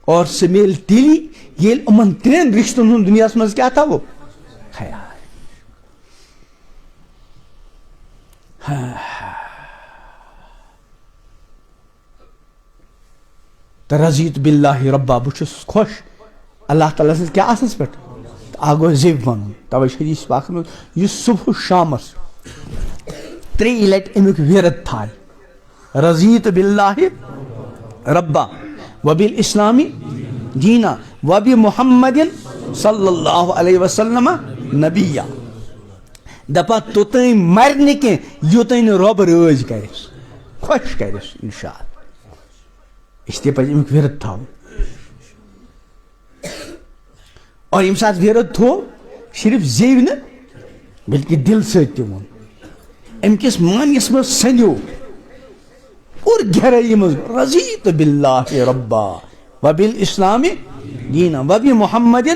اور سُہ میلہِ تیٚلی ییٚلہِ یِمن 3 رِشتن ہُنٛد دُنیاہس منٛز کیٛاہ تھاوو خیال تہٕ رضیٖتُ بِاللہِ رۄبا بہٕ چھُس خۄش اللہ تعالیٰ سٕنٛدِس کیٛاہ آسنس پٮ۪ٹھ تہٕ اکھ گوٚو زِو ونُن توے حدیٖث پاکس منٛز یُس صبح شامس 3 لٹہِ امیُک وِرد تھایہِ رضیٖتُ بِاللہِ رۄبا وبالاسلام دیٖنا وبمحمدٍ صلی اللہ علیہ وسلم نبیہ دپان توٚتام مرِ نہٕ کینٛہہ یوٚتام نہٕ رۄب رٲضۍ کرٮ۪س خۄش کرٮ۪س انشاء اللہ اس لیے پزِ امیُک وِرد تھاوُن اور ییٚمہِ ساتہٕ وِرد تھوٚو صرف زیٚوِ نہٕ بلکہِ دل سۭتۍ تہِ ووٚن امہِ کِس معنیَس منٛز سنٛدیو اور گہرٲیی منٛز رضیٖتُ بِاللہِ رۄبا وبالاسلام دیٖنا وبمحمدٍ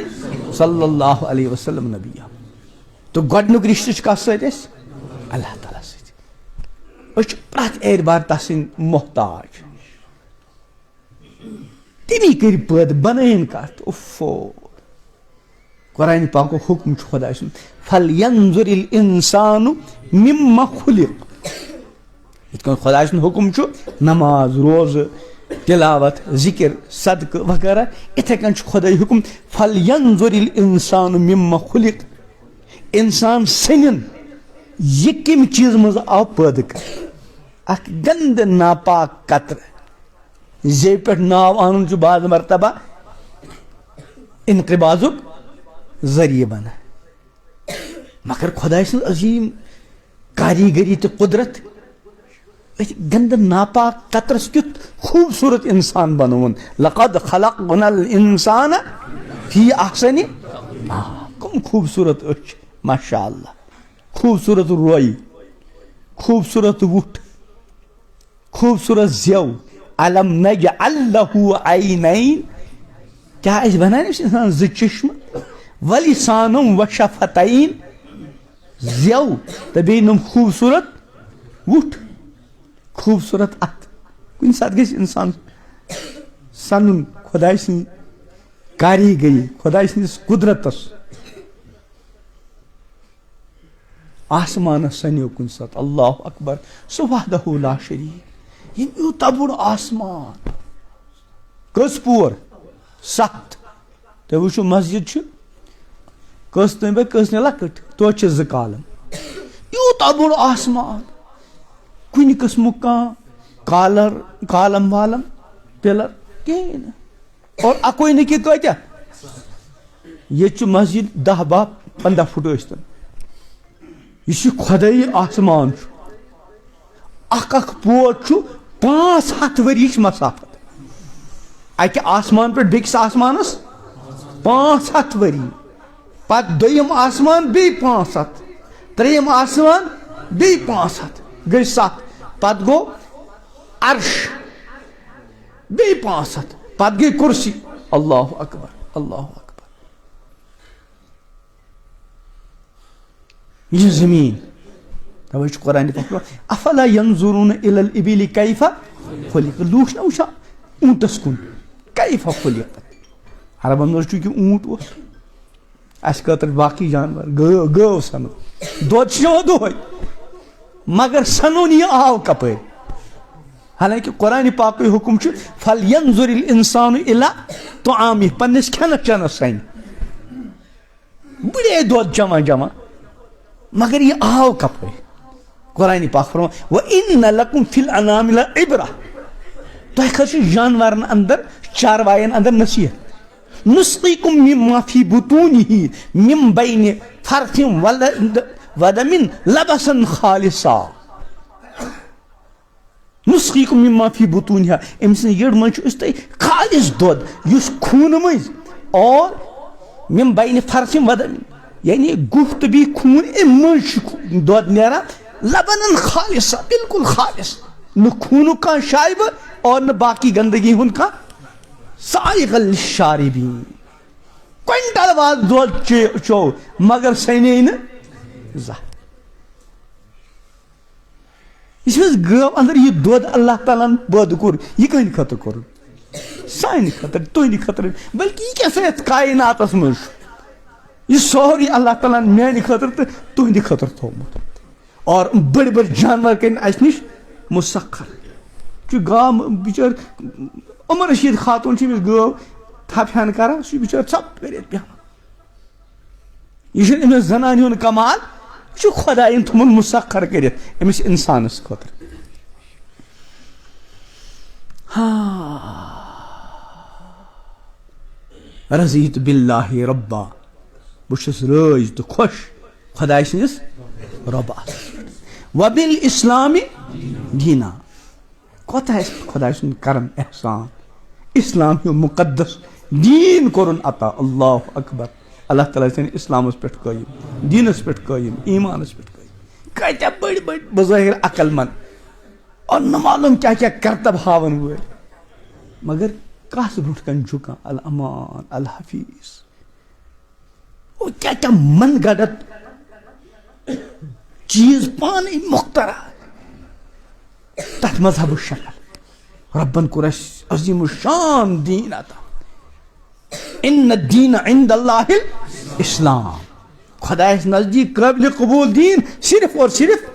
صلی اللہ علیہ وسلم نبیہ تہٕ گۄڈنیُک رِشتہٕ چھُ کتھ سۭتۍ اَسہِ اللہ تعالیٰ سۭتۍ أسۍ چھِ پرٛٮ۪تھ اعتبار تس سٕنٛدۍ محتاج تمی کٔرۍ پٲدٕ بنٲیِن کتھ اوفو قرآنِ پاکُک حُکم چھُ خۄداے سُنٛد فلینظر الانسان مما خُلق یتھ خدا سن حکم چھُ نماز روزٕ تلاوت ذکر صدقہ وغیرہ اتھے کن خدائی حکم فَلْيَنْظُرِ الْإِنسَانُ مِمَّ خُلِقَ انسان سنن یہ کم چیز مز آو پٲدٕ کر اکھ گند ناپاک قطر زی پہ ناو آنن چھُ بعض مرتبہ انقباضُک ذریعہ بنان مگر خدائی سن عظیم کاریگری تو قدرت گند ناپاک قطرس کیُتھ خوبصورت انسان بنون لقد خلقنا الانسان فی احسن کم خوبصورت اچھ ماشاء اللہ خوبصورت روئی خوبصورت وٹھ خوبصورت زیو علم نجعل له عینین کیا اس بنانے اس انسان ز چشم ولسان و شفتین زیو تبینم خوبصورت وٹھ خوبصورت ات کن سات گژھِ انسان سنن خدائی سن کاریگری خدائی سندس قدرتس آسمان سنیو کن سات اللہ اکبر سُہ وحدہ لا شریک یم یوٗتاہ بوٚڑ آسمان کٔژ پور 7 تُہۍ وٕچھِو مسجد چھِ کٔژ تام کٔژ لۄکٕٹ توتہِ چھِ 2 کالم یوٗتاہ بوٚڑ آسمان کُنہِ قٕسمُک کانٛہہ کالم والم پِلر کِہیٖنۍ نہٕ اور اکوے نہٕ کہِ کۭتیاہ ییٚتہِ چھُ مسجد 10 باہ 15 فُٹ ٲسۍتن یہ چھُ خۄدٲیی آسمان چھُ اکھ پور چھُ 500 ؤرِیِچ مسافت اکہِ آسمان پٮ۪ٹھ بیٚکِس آسمانس 500 ؤری پتہٕ دوٚیِم آسمان بیٚیہِ 500 ترٛیٚیِم آسمان بیٚیہِ 500 گٔے 7 پتہٕ گوٚو عرش بیٚیہِ 500 پتہٕ گٔے کُرسی اللہ اکبر اللہ اکبر یہ زمین توے چھُ قرآنِ پاک افلا ينظرون الى الابل كيف خلقت لوٗکھ چھِنہ وٕچھان اونٹس کُن كيف خلقت عربن منٛز چھُ کہِ اونٹ اوس اَسہِ خٲطرٕ باقٕے جانور گٲو سنو دۄد چھُ یِوان دۄہے مگر سنون یہ آو کپٲرۍ حالانکہ قرآن پاکٕے حکم چھُ فَلْيَنظُرِ الْإِنسَانُ إِلَىٰ طَعَامِهِ پننس کھٮ۪نس چٮ۪نس سنہِ بڑے دۄد جمع مگر یہ آو کپٲرۍ قرآن پاک فرمان وَإِنَّ لَكُمْ فِي الْأَنْعَامِ لَعِبْرَةً تۄہہِ خٲطرٕ چھُ جانورن اندر چاروایَن اندر نصیحت نُسْقِيكُم مِّمَّا فِي بُطُونِهِ مِن بَيْنِ فَرْثٍ وَدَمٍ لَبَسًا خَالِصًا نُسْقِيكُم مِّمَّا فِي بُطُونِهَا أمۍ سٕنٛدِ یٔڈ منٛز چھُ أسۍ تۄہہِ خالص دۄد یُس خوٗنہٕ مٔنٛزۍ اور مِن بَینِ فَرْثٍ وَدَمٍ یعنی گُہہ تہٕ بیٚیہِ خوٗن اَمہِ مٔنٛزۍ چھُ دۄد نیران لبنن خالصا بالکل خالص نہ خوٗنُک کانٛہہ شایبہٕ اور نہ باقی گندگی ہُنٛد کانٛہہ سائغ للشاربین کوینٹل واد دۄد چیو مگر سنے نہٕ زانٛہہ یہ چھِ گٲو اندر یہ دۄد اللہ تعالیٰ ہن پٲدٕ کوٚر یہ کٕہٕنٛدِ خٲطرٕ کوٚرُن سانہِ خٲطرٕ تُہنٛدِ خٲطرٕ بلکہ یہ کیٛاہ سا یتھ کائناتس منٛز چھُ یہ سورُے اللہ تعالیٰ ہن میانہِ خٲطرٕ تہٕ تُہنٛدِ خٲطرٕ تھوٚومُت اور بڑے بڑے جانور کٔرِنۍ اَسہِ نِش مُسخر چھُ گاو بِچٲر عمر رشیٖد خاتوٗن چھِ أمِس گٲو تھپھ ہن کران سُہ چھُ بِچٲر ژھۄپ کٔرِتھ بیٚہوان یہِ چھُنہٕ أمِس زنانہِ ہُنٛد کمال یہِ چھُ خۄدایَن تھوٚومُت مُسخر کٔرِتھ أمِس اِنسانس خٲطرٕ رضیٖت باللہ ربا بہٕ چھُس رٲضۍ تہٕ خۄش خۄداے سٕنٛدِس رۄبس وبالاسلامِ دیٖنا کوتاہ اَسہِ خۄداے سُنٛد کرم احسان اسلام ہیوٗ مُقدس دیٖن کوٚرُن عطا اللہ اکبر اللہ تعالیٰ سٕنٛدِ اسلامس پٮ۪ٹھ قٲیِم دیٖنس پٮ۪ٹھ قٲیِم ایٖمانس پٮ۪ٹھ قٲیِم کۭتیاہ بٔڑۍ بٔڑۍ بظٲہر عقل منٛد اور نہ معلوٗم کیٛاہ کیٛاہ کرتب ہاوان وٲلۍ مگر کس برونٛٹھ کَنۍ جُکان الامان الحفیظ اور کیٛاہ کیٛاہ من گڑت چیز پانے مخترع تتھ مذہب شکل ربن کوٚر اَسہِ عظیٖم الشان دیٖن عطا ان الدین عند اللہ الاسلام خدایس نزدیک قابل قبول دین صرف اور صرف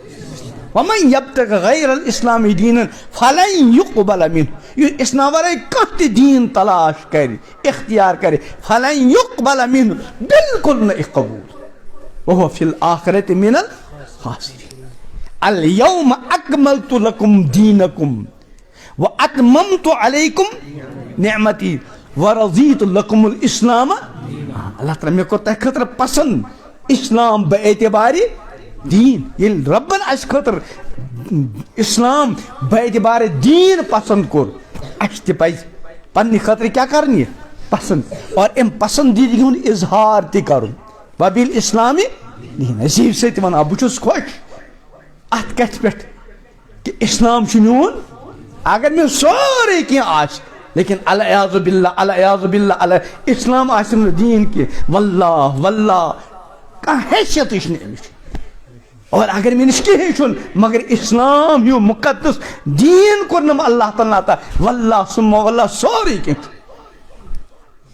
وَمَنْ يَبْتَغِ غَيْرَ الْإِسْلَامِ دِينًا فَلَنْ يُقْبَلَ مِنْهُ یہ اسلام ورائے کانٛہہ تہِ دیٖن تلاش کرِ اختیار کرِ فَلَنْ يُقْبَلَ مِنْهُ بالکل نہ قبول وَهُوَ فِي الْآخِرَةِ مِنَ الْخَاسِرِينَ الْيَوْمَ أَكْمَلْتُ لَكُمْ دِينَكُمْ وَأَتْمَمْتُ عَلَيْكُمْ نِعْمَتِي وَرَضِيتُ لَكُمُ الْإِسْلَامَ اللہ تعالیٰ مےٚ کوٚر تۄہہِ خٲطرٕ پسنٛد اسلام بہ اعتبارِ دین ییٚلہِ رۄبن اَسہِ خٲطرٕ اسلام بہ اعتبارِ دیٖن پسنٛد کوٚر اَسہِ تہِ پَزِ پننہِ خٲطرٕ کیٛاہ کَرُن یہِ پسنٛد اور اَمہِ پسنٛدیٖدگی ہُنٛد اظہار تہِ کَرُن وَبِل اِسلامِ دیٖن عزیٖز سۭتۍ وَنان بہٕ چھُس خۄش اَتھ کَتھِ پٮ۪ٹھ کہِ اِسلام چھُ میون اگر مےٚ سورُے کینٛہہ آسہِ لیکن العیاذ باللہ اسلام آسہِ نہٕ دیٖن کینٛہہ واللہ کانٛہہ حیثیتٕے چھنہٕ اَمِچ اور اگر مےٚ نِش کِہیٖنۍ چھُنہٕ مگر اسلام ہیوٗ مُقدس دیٖن کوٚرنم اللہ تعالیٰ عطا واللہ ثم واللہ سورُے کینٛہہ چھُ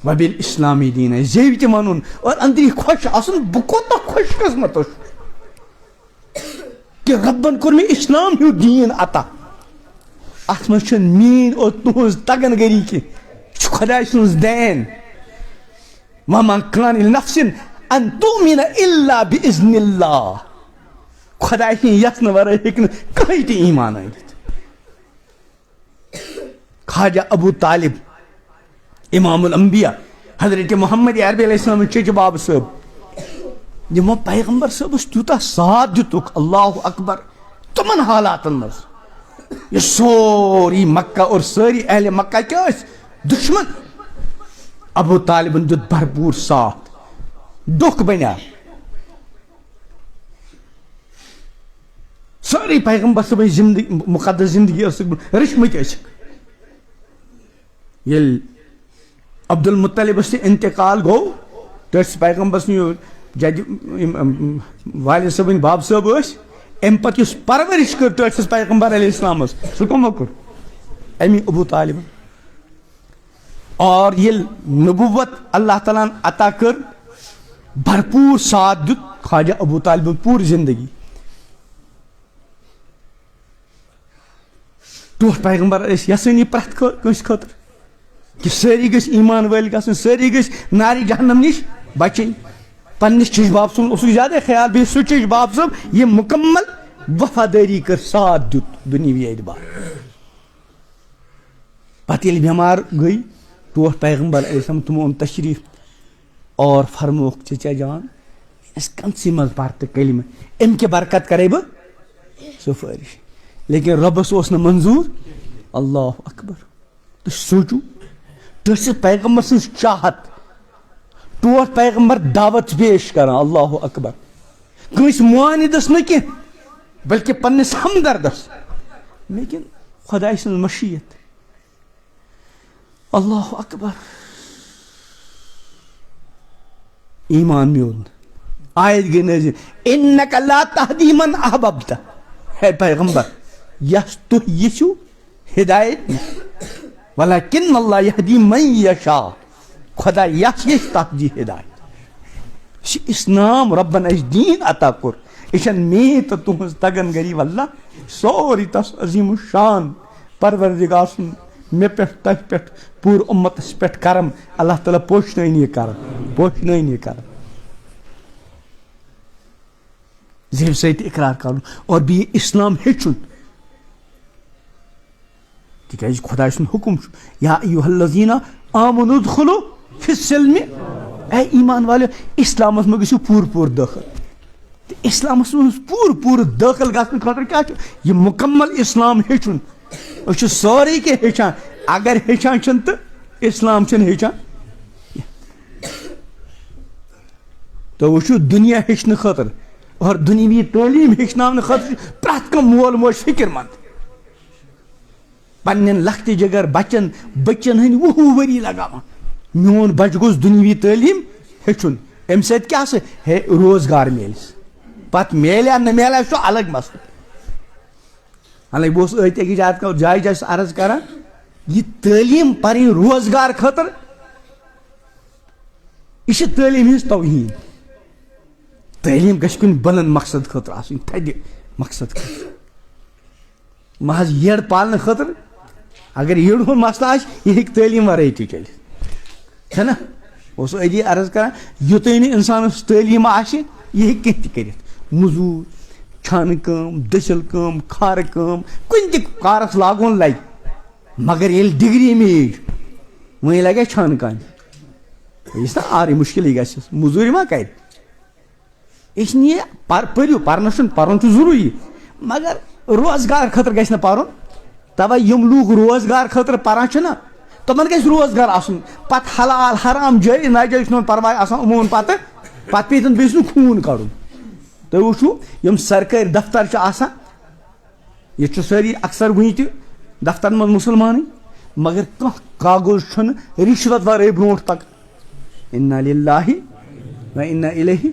وَبِل اِسلامی دیٖن زیٚوِ تہِ وَنُن اور أنٛدری خۄش آسُن بہٕ کوٗتاہ خۄش قٕسمت کہ رۄبن کوٚر مےٚ اسلام ہیوٗ دیٖن عطا اتھ منٛز چھُنہٕ میٲنۍ اور تُہنٛز تگن گٔری کینٛہہ یہِ چھُ خۄداے سٕنٛز دین وَمَا کانَ لِنَفْسٍ أَن تُؤْمِنَ إِلَّا بِإِذْنِ اللّٰہ خۄداے سٕنٛدِ یژھنہٕ ورٲے ہیٚکہِ نہٕ کٕہٕنۍ تہِ ایٖمان أنِتھ خواجہ ابوٗ طالب امام الانبیاء حضرت محمد عربی علیہ السلام چچہِ باب صٲب یِمو پیغمبر صٲبس تیوٗتاہ ساتھ دِتُکھ اللہ اکبر تِمن حالاتن منٛز یہ سوری مکہ اور سٲری اہلِ مکہ کیٛاہ ٲسۍ دُشمن ابوٗ طالبن دیُت بھرپوٗر ساتھ دُکھ بنیٛاو سٲری پیغمبر صٲبٕنۍ زندگی مُقدس زندگی ٲسٕکھ رٔچھمٕتۍ ٲسِکھ ییٚلہِ عبدالمطلبس تہِ انتقال گوٚو تٔتھۍ پیغمبر سٕنٛدِ جدِ والد صٲبٕنۍ باب صٲب ٲسۍ امہِ پتہٕ یُس پرورش کٔر تٔتھۍ پیغمبر علیہ السلامس سُہ کٔمو کوٚر امی ابوٗ طالبن اور ییٚلہِ نبوت اللہ تعالیٰ ہن عطا کٔر بھرپوٗر ساتھ دیُت خواجہ ابوٗ طالبن پوٗرٕ زندگی ٹوٹھ پیغمبر ٲسۍ یژھٲنی پرٛٮ۪تھ کٲنٛسہِ خٲطرٕ کہ سٲری گٔژھۍ ایٖمان وٲلۍ گژھٕنۍ سٲری گٔژھۍ نارِ جہنم نِش بچٕنۍ پننس چچ باب صٲبن اوسُکھ زیادٕ خیال بیٚیہِ سُہ چچ باب صٲب ییٚمۍ مُکمل وفادٲری کٔر ساتھ دیُت دُنیوی اعتبار پتہٕ ییٚلہِ بٮ۪مار گٔے ٹوٹھ پیغمبر علیہ السلام تِمو اوٚن تشریٖف اور فرمووُکھ چچا جان أسۍ کَنسٕے منٛز پر تہٕ کلمہٕ اَمہِ کہِ برکت کرے بہٕ سُفٲرِش لیکن رۄبس اوس نہٕ منظوٗر اللہ اکبر تُہۍ سوٗنٛچِو تٔژ پیغمبر سٕنٛز چاہت ٹوٹھ پیغمبر دعوت پیش کران اللہ اکبر کٲنٛسہِ معاندس نہٕ کینٛہہ بلکہِ پننس ہمدردس لیکن خۄداے سٕنٛز مشیت اللہ اکبر ایٖمان میون آیت گٔے نٲزِل اِنَّکَ لا تَہْدِی مَن اَحْبَبْتَ ہے پیغمبر یس تُہۍ یژھِو ہدایت وَلَکِنَّ اللّٰہ یَہْدِی مَن یَشَاءُ خۄدا یَس یژھِ تتھ دی ہدایت یہِ چھُ اسلام رۄبن اَسہِ دیٖن عطا کوٚر یہِ چھنہٕ میٲنۍ تہٕ تُہنٛز تگن گٔری واللہ سورُے تس عظیٖم الشان پروردگار سُنٛد مےٚ پٮ۪ٹھ تۄہہِ پٮ۪ٹھ پوٗرٕ اُمتس پٮ۪ٹھ کرم اللہ تعالیٰ پوشنٲیِن یہِ کرم زیو سۭتۍ اقرار کرُن اور بیٚیہِ اسلام ہیٚچھُن تِکیٛازِ خۄداے سُنٛد حُکم چھُ یا ایُّہا الذیٖنَ آمنوا ادخلوا فی السلم اے ایٖمان والیو اسلامس منٛز گٔژھِو پوٗرٕ دٲخل تہٕ اسلامس منٛز پوٗرٕ دٲخل گژھنہٕ خٲطرٕ کیٛاہ چھُ یہِ مُکمل اسلام ہیٚچھُن أسۍ چھِ سورُے کینٛہہ ہیٚچھان اگر ہیٚچھان چھِنہٕ تہٕ اسلام چھِنہٕ ہیٚچھان تُہۍ وٕچھِو دُنیا ہیٚچھنہٕ خٲطرٕ اور دُنیوی تعلیٖم ہیٚچھناونہٕ خٲطرٕ چھُ پرٛٮ۪تھ کانٛہہ مول موج فِکر منٛد پننٮ۪ن لۄکٹہِ جگر بچن ہٕنٛدۍ 20 ؤری لگاوان میون بچہِ گوٚژھ دُنیوی تعلیٖم ہیٚچھُن امہِ سۭتۍ کیٛاہ سُہ ہے روزگار میلس پتہٕ میلیٛا نہٕ میلیٛا چھُ الگ مسلہٕ حالانکہِ بہٕ اوسُس أتۍ أکِس جایہِ عرض کران یہِ تعلیٖم پرٕنۍ روزگار خٲطرٕ یہِ چھِ تعلیٖم ہِنٛز توہیٖن تعلیٖم گژھِ کُنہِ بلند مقصد خٲطرٕ آسٕنۍ تھدِ مقصد خٲطرٕ محض یڑ پالنے خاطر اگر یڑ ہند مسئلہ آ یہ تعلیم ورائے تہ چلت ہے نا اس ادی عرض کران یوتھے نہ انسانس تعلیم آسہ یہ ہیٚکہِ کینٛہہ تہِ کٔرِتھ موٚزوٗر چھانہٕ کٲم دٔسِل کٲم کھارٕ کٲم کُنہِ تہِ کارس لاگُن لگہِ مگر ییٚلہِ ڈگری میج وۄنۍ لگہِ چھانہٕ کامہِ یہِ چھِ نا آرٕے مُشکلٕے گژھٮ۪س موٚزوٗرۍ ما کرِ اسلیے پٔرِو پرنس چھُنہٕ پرُن چھُ ضروٗری مگر روزگار خٲطرٕ گژھِ نہٕ پرُن تَوَے یِم لوٗکھ روزگار خٲطرٕ پران چھِ نا تِمن گژھِ روزگار آسُن پتہٕ حلال حرام جٲیز ناجٲیز چھُنہٕ پرواے آسان یِمن پتہٕ پیٚیہِ تِم بیٚیہِ چھُنہٕ خوٗن کڑُن تُہۍ وٕچھِو یِم سرکٲرۍ دفتر چھِ آسان ییٚتہِ چھُ سٲری اکثر وٕنہِ تہِ دفترن منٛز مُسلمانٕے مگر کانٛہہ کاغذ چھُنہٕ رِشوت ورٲے برونٛٹھ پکان اِنّا لِلّٰہِ و اِنّا اِلیہِ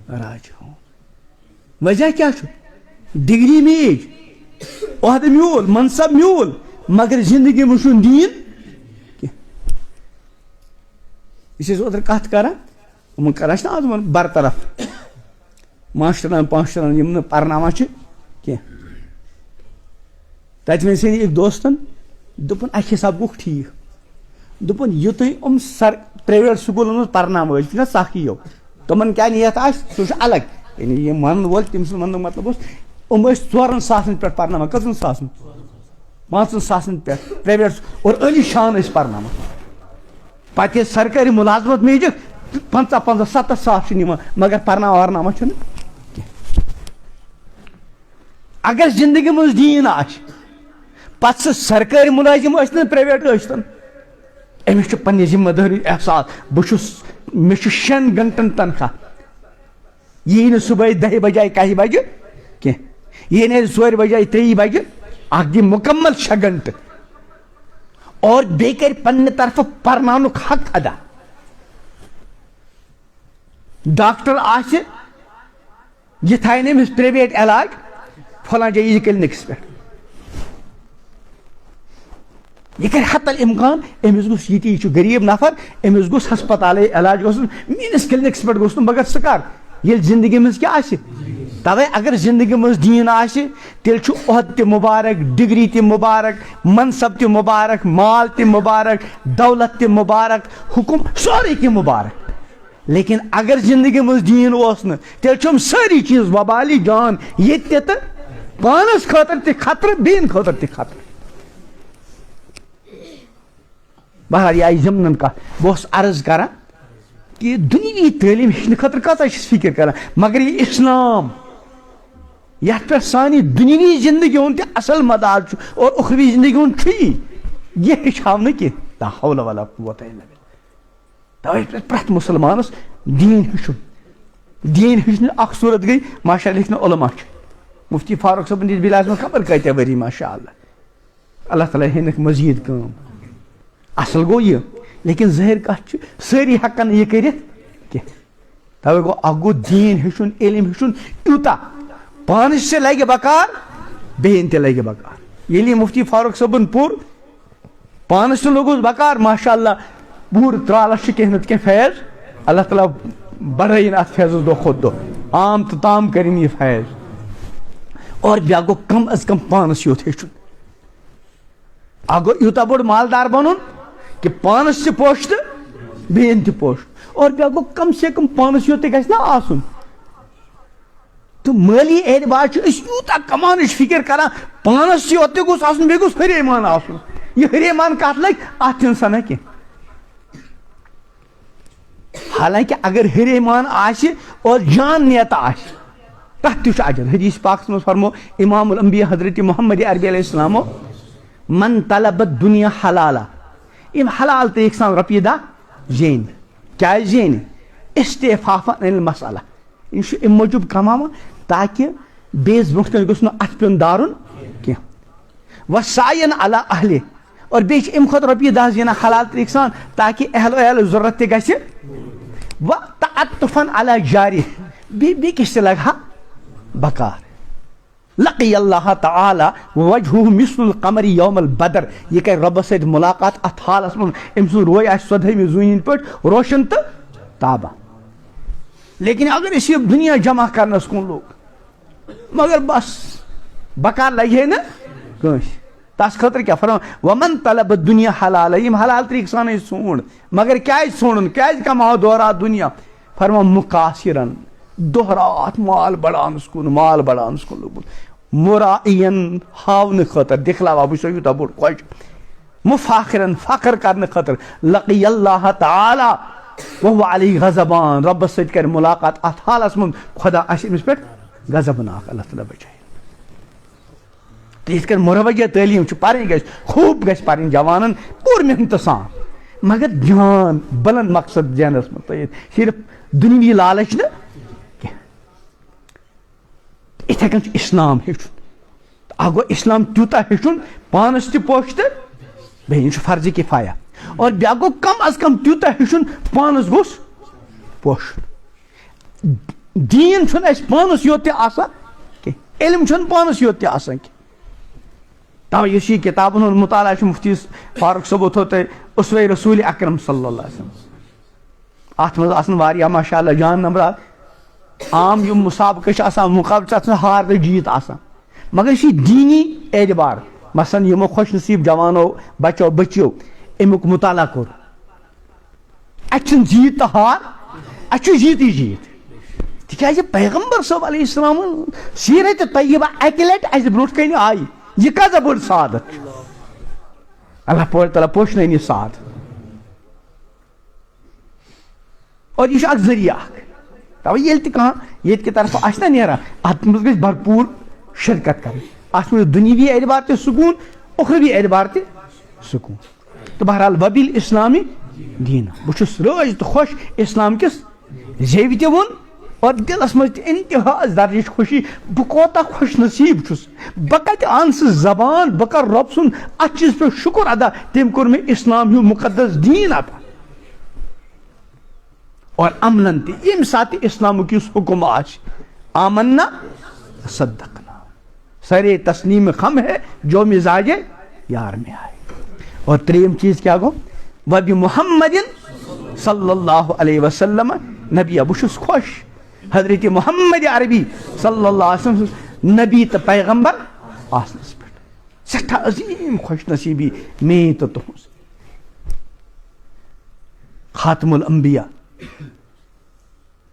راجعوٗن وجہ کیٛاہ چھُ ڈگری میج عہدٕ میوٗل منصب میوٗل مگر زندگی منٛز چھُنہٕ دیٖن کینٛہہ أسۍ ٲسۍ اوترٕ کتھ کران یِمن کران چھِ نا آز یِمن برطرف ماشٹرن پاشٹرن یِم نہٕ پرناوان چھِ کینٛہہ تتہِ وۄنۍ سٲنۍ أکۍ دوستن دوٚپُن اکہِ حساب گوٚو ٹھیٖک دوٚپُن یُتھُے یِم پرٛایویٹ سکوٗلن منٛز پرناوان ٲسۍ چھُنہ سخیو تِمن کیٛاہ نیت آسہِ سُہ چھُ الگ یعنی یِم ونن وول تٔمۍ سُنٛد وننُک مطلب اوس یِم ٲسۍ 4 ساسن پٮ۪ٹھ پرناوان کٔژن ساسن 5 ساسن پٮ۪ٹھ پرٛایویٹ اور عٲلی شان ٲسۍ پرناوان پتہٕ ییٚلہِ سرکٲری مُلازمت میجِکھ 50-50-70 ساس چھِ نِوان مگر پرناوان ورناوان چھُنہٕ کینٛہہ اگر زندگی منٛز دیٖن آسہِ پتہٕ سُہ سرکٲری مُلٲزِم ٲسۍتن پرٛایویٹ ٲسۍتن أمِس چھُ پننہِ ذمہٕ دٲری احساس بہٕ چھُس مےٚ چھُ 6 گنٹن تنخواہ یی نہٕ صُبحٲے 10 بجے 1 بجہِ کینٛہہ یی نہٕ 4 بجے 3 بجہِ اکھ دِ مُکمل 6 گنٹہٕ اور بیٚیہِ کرِ پننہِ طرفہٕ پرناونُک حق ادا ڈاکٹر آسہِ یہِ تھاوِ نہٕ أمِس پرٛایویٹ علاج پھلان جایہِ یہِ کلنِکس پٮ۪ٹھ یہ کر حت الامکان أمِس گوٚژھ ییٚتہِ یہِ چھُ غریٖب نفر أمِس گوٚژھ ہسپتالے علاج گژھُن میٲنِس کلنِکس پٮ۪ٹھ گوٚژھ نہٕ مگر سُہ کر ییٚلہِ زندگی منٛز کیٛاہ آسہِ توے اگر زندگی منٛز دیٖن آسہِ تیٚلہِ چھُ عہد تہِ مُبارک ڈگری تہِ مُبارک منصب تہِ مُبارک مال تہِ مُبارک دولت تہِ مُبارک حُکُم سورُے کینٛہہ مُبارک لیکن اگر زندگی منٛز دیٖن اوس نہٕ تیٚلہِ چھِ یِم سٲری چیٖز وبالی جان ییٚتہِ تہِ تہٕ پانس خٲطرٕ تہِ خطرٕ بیٚیَن خٲطرٕ تہِ خطرٕ بہر یہ آئی ضمنن کتھ بہٕ اوسُس عرض کران کہ دُنیوی تعلیٖم ہیٚچھنہٕ خٲطرٕ کۭژاہ چھِ فکر کران مگر یہ اسلام یتھ پٮ۪ٹھ سانہِ دُنیوی زندگی ہُنٛد تہِ اصل مدار چھُ اور اُخروی زندگی ہُنٛد چھُ یہِ ہیٚچھاو نہٕ کینٛہہ لا حول ولا قوة الا بالله توے پرٛٮ۪تھ مُسلمانس دیٖن ہیٚچھُن دیٖن ہیٚچھنہٕ اکھ صوٗرت گٔے ماشاء اللہ لیکھنہٕ علما چھِ مفتی فاروق صٲبن دِتۍ بِلاسہِ منٛز خبر کۭتیاہ ؤری ماشاء اللہ تعالیٰ ہیٚنکھ مزیٖد کٲم اصل گوٚو یہِ لیکن ظٲہر کتھ چھِ سٲری ہٮ۪کن نہٕ یہِ کٔرِتھ کینٛہہ توے گوٚو اکھ گوٚو دیٖن ہیٚچھُن علم ہیٚچھُن تیوٗتاہ پانس تہِ لگہِ بکار بیٚیَن تہِ لگہِ بکار ییٚلہِ یہِ مفتی فاروق صٲبن پوٚر پانس تہِ لوٚگُس بکار ماشاء اللہ پوٗرٕ ترٛالس چھِ کینٛہہ نتہٕ کینٛہہ فیض اللہ تعالیٰ بڑٲیِن اتھ فیضس دۄہ کھۄتہٕ دۄہ عام تہٕ تام کٔرِنۍ یہِ فیض اور بیٛاکھ گوٚو کم از کم پانس یوت ہیٚچھُن اکھ گوٚو یوٗتاہ بوٚڑ مالدار بنُن کہ پانس تہِ پوٚش تہٕ بیٚیَن تہِ پوٚش اور بیٛاکھ گوٚو کم سے کم پانس یوت تہِ گژھِ نا آسُن تہٕ مٲلی اعتبار چھِ أسۍ یوٗتاہ کماونٕچ فکر کران پانس یوت تہِ گوٚژھ آسُن بیٚیہِ گوٚژھ ہُریمان آسُن یہِ ہُریمان کتھ لگہِ اتھ چھُنہٕ سنان کینٛہہ حالانکہ اگر ہُریمان آسہِ اور جان نیت آسہِ تتھ تہِ چھُ اجر حدیث پاکس منٛز فرمو امام الانبیا حضرت محمد عربی علیہ السلامو من طلب الدنیا حلالا یم حلال طریقہٕ سان رۄپیہِ دہ زینہِ کیٛازِ زینہِ استعفافا عن المسألہ یہِ چھُ امہِ موٗجوٗب کماوان تاکہِ بیٚیِس برونٛٹھ کنہِ گوٚژھ نہٕ اتھ پیوٚن دارُن کینٛہہ وساین علی اہلہِ اور بیٚیہِ چھِ امہِ کھۄتہٕ رۄپیہِ دہ زینان حلال طریقہٕ سان تاکہِ اہل وہل ضروٗرت تہِ گژھِ و تعطفا علی جارِ بیٚیہِ بیٚکِس تہِ لگہِ ہا بکار لقی اللہ تعالیٰ وجہہ مثل القمر یوم البدر یہ کرِ رۄبس سۭتۍ مُلاقات اتھ حالس منٛز أمۍ سُنٛد روے آسہِ 14ہمہِ زوٗنہِ ہِنٛدۍ پٲٹھۍ روشن تہٕ تابہ لیکن اگر أسۍ یہِ دُنیا جمع کرنس کُن لوٚگ مگر بس بکار لگہِ ہے نہٕ کنس تس خاطر کیا فرمان ومن طلب دنیا حلال یم حلال طریق سان ژھونڈ مگر کیازِ ژھونڈن کیازِ کماو دۄہ رات دنیا فرمان مقاصرن دۄہ رات مال بڑاونس کُن مال بڑاونس کُن لوگمُت مرائین ہاونہٕ خٲطرٕ دکھلاوا بہٕ چھُسو یوٗتاہ بوٚڑ خۄش مفاخرن فخر کرنہٕ خٲطرٕ لقی اللہ تعالیٰ وهو علیہ غضبان رۄبس سۭتۍ کرِ مُلاقات اتھ حالس منٛز خۄدا آسہِ أمِس پٮ۪ٹھ غضبناک اللہ تعالیٰ بچٲیِن تہٕ یِتھ کٔنۍ مروجہ تعلیٖم چھِ پرٕنۍ گژھِ خوٗب گژھِ پرٕنۍ جوانن پوٗرٕ محنتہٕ سان مگر جان بلند مقصد ذہنس منٛز تھٲیِتھ صرف دُنیوی لالچ نہٕ کینٛہہ یِتھے کٔنۍ چھُ اسلام ہیٚچھُن اکھ گوٚو اسلام تیوٗتاہ ہیٚچھُن پانس تہِ پوٚش تہٕ بیٚیہِ چھُ فرضِ کِفایہ اور بیٛاکھ گوٚو کم از کم تیوٗتاہ ہیٚچھُن پانس گوٚژھ پوشُن دیٖن چھُنہٕ اَسہِ پانس یوت تہِ آسان کینٛہہ علم چھُنہٕ پانس یوت تہِ آسان کینٛہہ تَوے یُس یہِ کِتابن ہُنٛد مُطالعہ چھُ مُفتی فاروق صٲبو تھوٚو تۄہہِ اُسوے رسوٗلِ اکرم صلی اللہ علیہ وسلم اتھ منٛز آسان واریاہ ماشاء اللہ جان نمبرات عام یِم مُسابقہٕ چھِ آسان مُقابلہٕ چھِ آسان ہار تہٕ جیٖت آسان مگر یہِ چھِ دیٖنی اعتبار مثلاً یِمو خۄش نصیٖب جوانو بچو بٔچیو امیُک مُطالعہ کوٚر اتہِ چھُنہٕ جیٖت تہٕ ہار اتہِ چھُ جیٖتٕے جیٖت تِکیازِ پیغمبر صٲب علیہ السلامن سیٖرتِ طیبہ اکہِ لٹہِ اسہِ برونٛٹھ کنہِ آیہِ یہ کۭژاہ بٔڑ سعادت چھِ اللہ تعالیٰ پوشنٲیِن یہِ سعادت اور یہ اکھ ذریعہ اکھ تَوے ییٚلہِ تہِ کانٛہہ ییٚتہِ کہِ طرفہٕ آسہِ نا نیران اتھ منٛز گژھِ بھرپوٗر شرکت کرٕنۍ اتھ منٛز دُنیوی اعتبار تہِ سکوٗن اُخروی اعتبار تہِ سکوٗن تہٕ بہرحال وبیل اسلامی دیٖن بہٕ چھُس رٲضۍ تہٕ خۄش اسلام کِس زیوِ تہِ ووٚن اور دلس منٛز تہِ انتہاز درجٕچ خوشی بہٕ کوتاہ خۄش نصیٖب چھُس بہٕ کتہِ انہٕ سُہ زبان بہٕ کرٕ رۄب سُنٛد اتھ چیٖزس پٮ۪ٹھ شُکر ادا تٔمۍ کوٚر مےٚ اسلام ہیوٗ مُقدس دیٖن عطا اور عملن تہِ ییٚمہِ ساتہٕ تہِ اسلامُک یُس حُکم آسہِ آمنا صدقنا سرے تسلیم خم ہے جو مزاج یار میں آئے اور تریم چیز کیا گو وبی محمد صلی اللہ علیہ وسلم نبی بہٕ چھُس خۄش حضرت محمد عربی صلی اللہ علیہ وسلم نبی تہٕ پیغمبر آسنس پٮ۪ٹھ سٮ۪ٹھاہ عظیٖم خۄش نصیٖبی میٛٲنۍ تہٕ تُہنٛز خاتم الانبیاء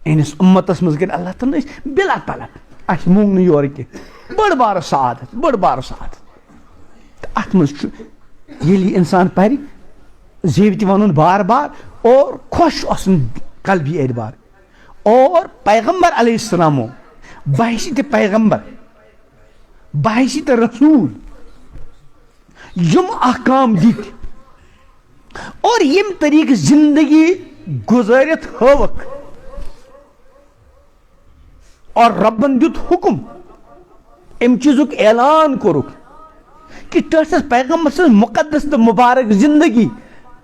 أہنِس اُمتس منٛز گٔے اللہ تعالیٰ أسۍ بِلا طلب اَسہِ موٚنگ نہٕ یورٕ کینٛہہ بٔڑ بارٕ سعادت بٔڑ بارٕ سعادت تہٕ اتھ منٛز چھُ ییٚلہِ یہِ انسان پرِ زیوِ تہِ ونُن بار بار اور خۄش آسُن قلبی اعتبار اور پیغمبر علیہ السلامو بحیثیت پیغمبر بحیثیت رسول یِم احکام دِتۍ اور ییٚمہِ طریٖقہٕ زندگی گُزٲرِتھ ہٲوکھ اور ربن دیُت حُکم امہِ چیٖزُک اعلان کوٚرُکھ کہ تٔہٕنٛدِس پیغمبر سٕنٛز مُقدس تہٕ مُبارک زندگی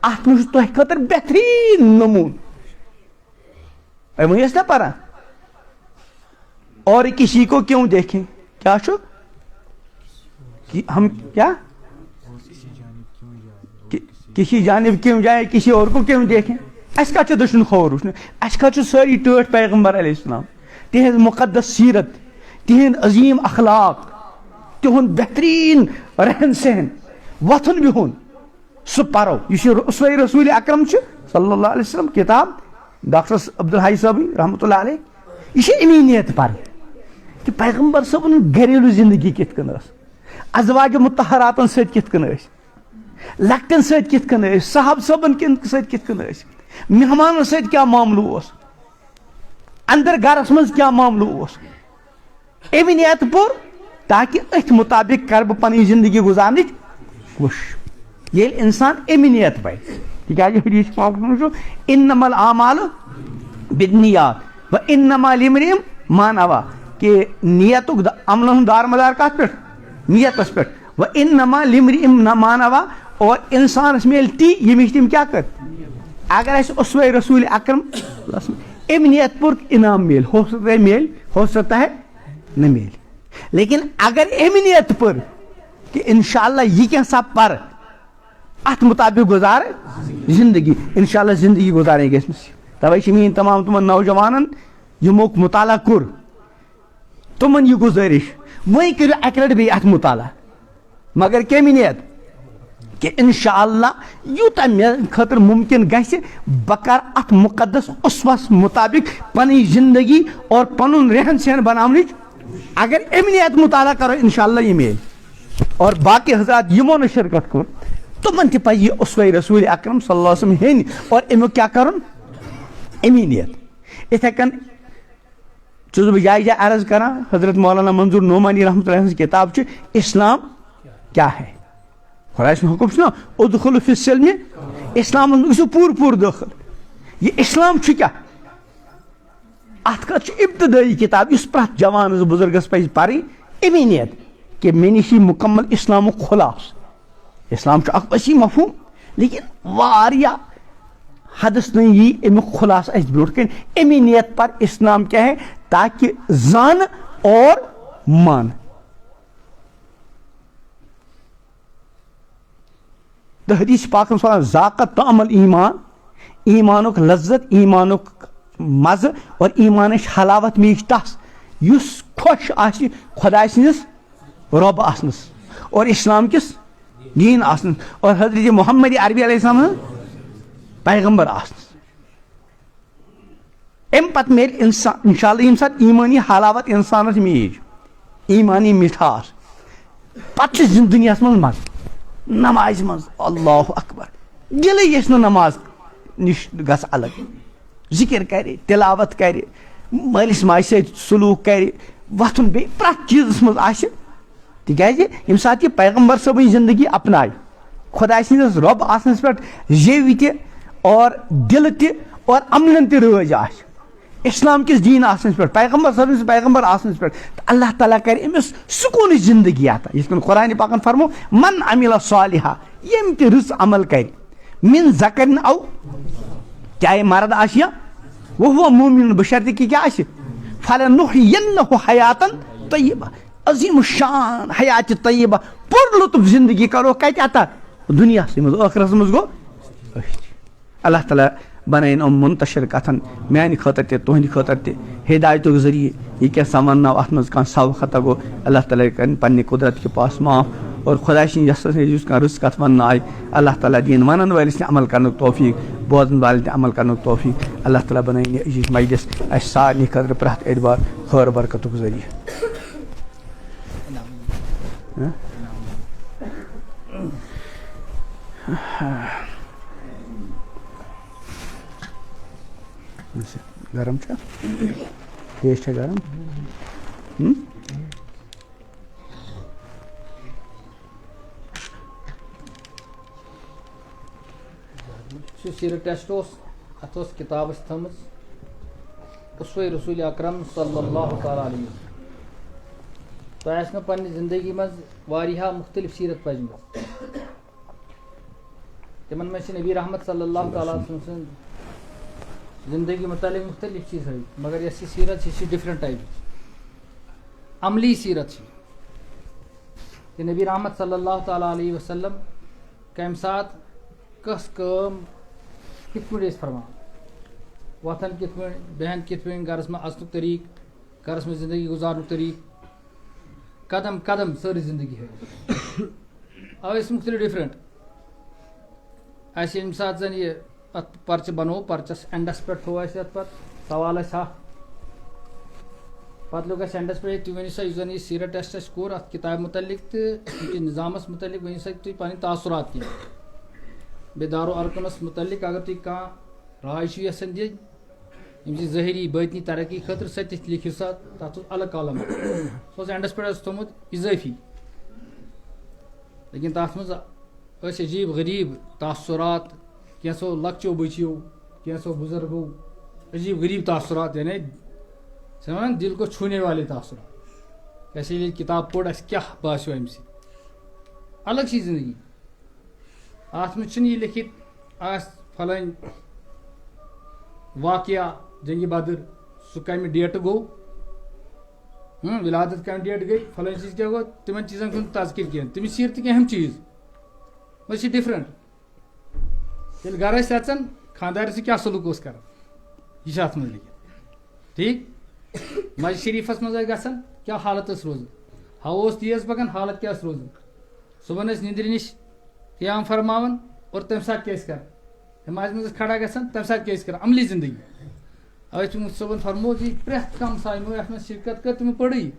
اتھ منٛز چھُ تۄہہِ خٲطرٕ بہتریٖن نموٗن وۄنۍ ٲسۍ نا پران اور کسی کو کیوں دیکھیں کیا چھُ ہم کیا کسی جانب کیوں جائیں کسی اور کو کیوں دیکھیں اَسہِ کتھ چھُ دٔچھُن کھووُر وٕچھنہٕ اَسہِ خٲطرٕ چھُ سٲری ٹٲٹھۍ پیغمبر علیہ السلام تِہنٛز مُقدس سیٖرت تِہنٛدۍ عظیٖم اخلاق تِہُنٛد بہتریٖن رہن سہن وۄتھُن بِہُن سُہ پرو یُس یہِ اُسوے رسوٗلِ اکرم چھُ صلی اللہ علیہ وسلم کِتاب ڈاکٹر عبدالحی صٲبٕنۍ رحمتہ اللہ علیہ یہِ چھِ امی نیت پرٕنۍ کہِ پیغمبر صٲبن گریلوٗ زندگی کِتھ کٔنۍ ٲس ازواجہِ مُطہراتن سۭتۍ کِتھ کٔنۍ ٲسۍ لۄکٹٮ۪ن سۭتۍ کِتھ کٔنۍ ٲسۍ صحابہٕ صٲبن سۭتۍ کِتھ کٔنۍ ٲسۍ مہمانن سۭتۍ کیٛاہ معاملہٕ اوس اندر گرس منٛز کیٛاہ معاملہٕ اوس امی نیت پوٚر تاکہِ أتھۍ مُطابق کرٕ بہٕ پنٕنۍ زندگی گُزارنٕچ کوٗشش ییٚلہِ انسان امی نیت پرِ تِکیازِ حدیث پاکَس منٛز چھُ انما الاعمال بالنیات وانما لامرئ ما نوى کہ نیتُک عملن ہُنٛد دارمدار کتھ پٮ۪ٹھ نیتس پٮ۪ٹھ وانما لامرئ ما نوى اور انسانس میلہِ تی ییٚمِچ تٔمۍ کیٛاہ کٔر اگر اَسہِ اُسوے رسوٗلِ اکرم امی نیت پوٚر انعام میلہِ ہو سکتا ہے میلہِ ہو سکتا ہے نہ میلہِ لیکن اگر امی نیت پٔر کہ انشاءاللہ یہِ کینٛژھا پرٕ اتھ مطابق گزارٕ زندگی انشاءاللہ زندگی گزارٕنۍ گژھِ نہٕ توے چھِ میٛٲنۍ تمام تِمن نوجوانن یِمو مُطالعہ کوٚر تِمن یہِ گُزٲرِش وۄنۍ کٔرِو اکہِ لٹہِ بیٚیہِ اتھ مُطالعہ مگر کمی نیت کہ انشاءاللہ یوتہ مے خاطر ممکن گژھِ بہ کر ات مقدس اسوس مطابق پنی زندگی اور پنن رہن سہن بناونچ اگر امہِ نیت مطالعہ کرو انشاءاللہ یہ میل اور باقی حضرات یمو نے شرکت کر تمن تہ پہ یہ اسوہ رسول اکرم صلی اللہ علیہ وسلم ہین اور امیک کیا کرن امی نیت اتھے کن چھس بہ جائے جائے عرض کران حضرت مولانا منظور نعمانی رحمۃ اللہ علیہ کتاب چھ اسلام کیا ہے خدا سن حکم چھنا ادخلوا فی السلم اسلام گژھو پور داخل یہ اسلام چھ کیا ات کت ابتدائی کتاب اس پرت جوان بزرگس پہ پریں امی نیت کہ مے نش مکمل اسلام خلاص اسلام چھ اخ وسیع مفہوم لیکن واریاہ حدث نہیں یہ امیک خلاص اس بروٹ کن امی نیت پر اسلام کیا ہے تاکہ زان اور مان تو حدیث پاک میں سوال ذاقت طعم الایمان ایمانک لذت ایمانک مزہ اور ایمانش حلاوت میش تس یس خوش آس خدا سندس رب آسنس اور اسلام کس دین آسنس اور حضرت محمد عربی علیہ السلام پیغمبر آسنس ام پتہ میل انسان انشاءاللہ یم سات ایمانی حلاوت انسانس میج ایمانی مٹھاس پتہ دنیا من مز نماز مز اللہ اکبر دل یس نماز نش گژھ الگ ذکر کرے تلاوت کرے مالس ماجہ ست سلوک کرے وتھن بے پرت چیزس مز آسہ تکیازِ یم سات یہ پیغمبر صٲبٕنۍ زندگی اپنائے خدا سندس رب آسنس پہ زیو تہ اور دل تہ اور عملن تہ رٲض آسہ اسلام کس دین آسنس پہ پیغمبر صٲبس پیغمبر آسنس پہ اللہ تعالیٰ کر امس سکون زندگی عطا یتھ کن قرآن پاکن فرمو من عمل صالحا یم تہ رٕژ عمل کر من ذکر او چاہے مرد آسیا وہ مومن بشرطہ کہ کیا آسہ فلنحینہ حیاتا طیبہ عظیم الشان حیات طیبہ پر لطف زندگی کرو کت عطا دنیا مز ٲخرس مز گو اللہ تعالیٰ بنائن ام منتشر کتن میانہ خاطر تہ تہندِ خاطر تہ ہدایتک ذریعہ یہ کیا سمجھنا ات مز کان سو خطا گو اللہ تعالیٰ کر پنہ قدرت کے پاس معاف اور خدا سن یس یس کان رٕژ کت ون آئی اللہ تعالیٰ دین ونن والس تہ عمل کرنک توفیق بوزن والن تہ عمل کرنک توفیق اللہ تعالیٰ بنائن یہ عزیز مجلس اس سارنی خاطر پرٛٮ۪تھ اعتبار خیر برکتک ذریعہ گرم چھا تیز چھا گرم سیرت ٹیسٹ ات کتاب تھمژ اسوہ رسول اکرم صلی اللہ تعالیٰ علیہ وسلم تہ آسہِ پننہِ زندگی مز واریاہ مختلف سیرت پجمژ تمن مز نبی رحمت صلی اللہ تعالیٰ علیہ وسلم زندگی متعلق مختلف چیز ہے مگر یس یہ سیرت یہ ڈفرنٹ ٹائپ عملی سیرت کہ نبی رحمت صلی اللہ تعالیٰ علیہ وسلم کم سات کس کام کت پہ فرمان وتھن کت پہ بہن کت پہ گرس میں اژنک طریق گرس میں زندگی گزارنک طریق قدم قدم ساری زندگی ہے اوے مختلف ڈفرنٹ ییٚمہِ ساتہٕ زن یہ ات پرچہ بنو پرچس اینڈس پہ تھو اس ات پتہ سوال اکھ پتہ لوگ اس اینڈس پہ تُہۍ ؤنِو سا یُس زن یہ سیرت ٹیسٹ اَسہِ کوٚر اتھ کتابہِ متعلق تہٕ نظامس متعلق ؤنِو سا تُہۍ پنٕنۍ تاثرات کینٛہہ بیٚیہِ دارو ارکنس متعلق اگر تُہۍ کانٛہہ راے چھِو یژھان دِنۍ یِم چہِ ظٲہری باطنی ترقی خٲطرٕ سۄ تہِ لیکھِو سا تتھ اوس الگ کالم سُہ اوس اینڈس پٮ۪ٹھ اوس تھوٚمُت اضٲفی لیکن تتھ منٛز ٲسۍ عجیٖب غریٖب تاثرات کینٛژھو لۄکچو بٔچیو کینٛژھو بُزرگو عجیٖب غریٖب تاثرات یعنی چھِ وَنان دل کو چھونے والے تاثرات اَسہِ ییٚلہِ کِتاب پوٚر اَسہِ کیٛاہ باسیو اَمہِ سۭتۍ الگ چھِ زندگی اتھ منٛز چھُنہٕ یہِ لیکھِتھ آسہِ پھلٲنۍ واقعہ جنگہِ بدر سُہ کمہِ ڈیٹہٕ گوٚو ولادت کمہِ ڈیٹہٕ گٔے پھلٲنۍ چیٖز کیٛاہ گوٚو تِمن چیٖزن ہُنٛد تذکر کینٛہہ تِم چھِ سیٖرتٕکۍ اہم چیٖز وۄنۍ چھِ ڈفرنٹ ییٚلہِ گرٕ ٲسۍ اژان خانٛدارِ سۭتۍ کیٛاہ سلوٗک اوس کران یہِ چھُ اتھ منٛز لیکھِتھ ٹھیٖک مسجد شریٖفس منٛز ٲسۍ گژھان کیٛاہ حالت ٲس روزان ہوا اوس تیز پکان حالت کیٛاہ ٲس روزان صبح نندر نش قیام فرماون اور تمہ سات کیا کر نماز مز کھڑا گژھان تمہ سات کیا کر عملی زندگی اوے صبح فرمو جی پریت کم سائمو ات من شرکت کر تم پڑی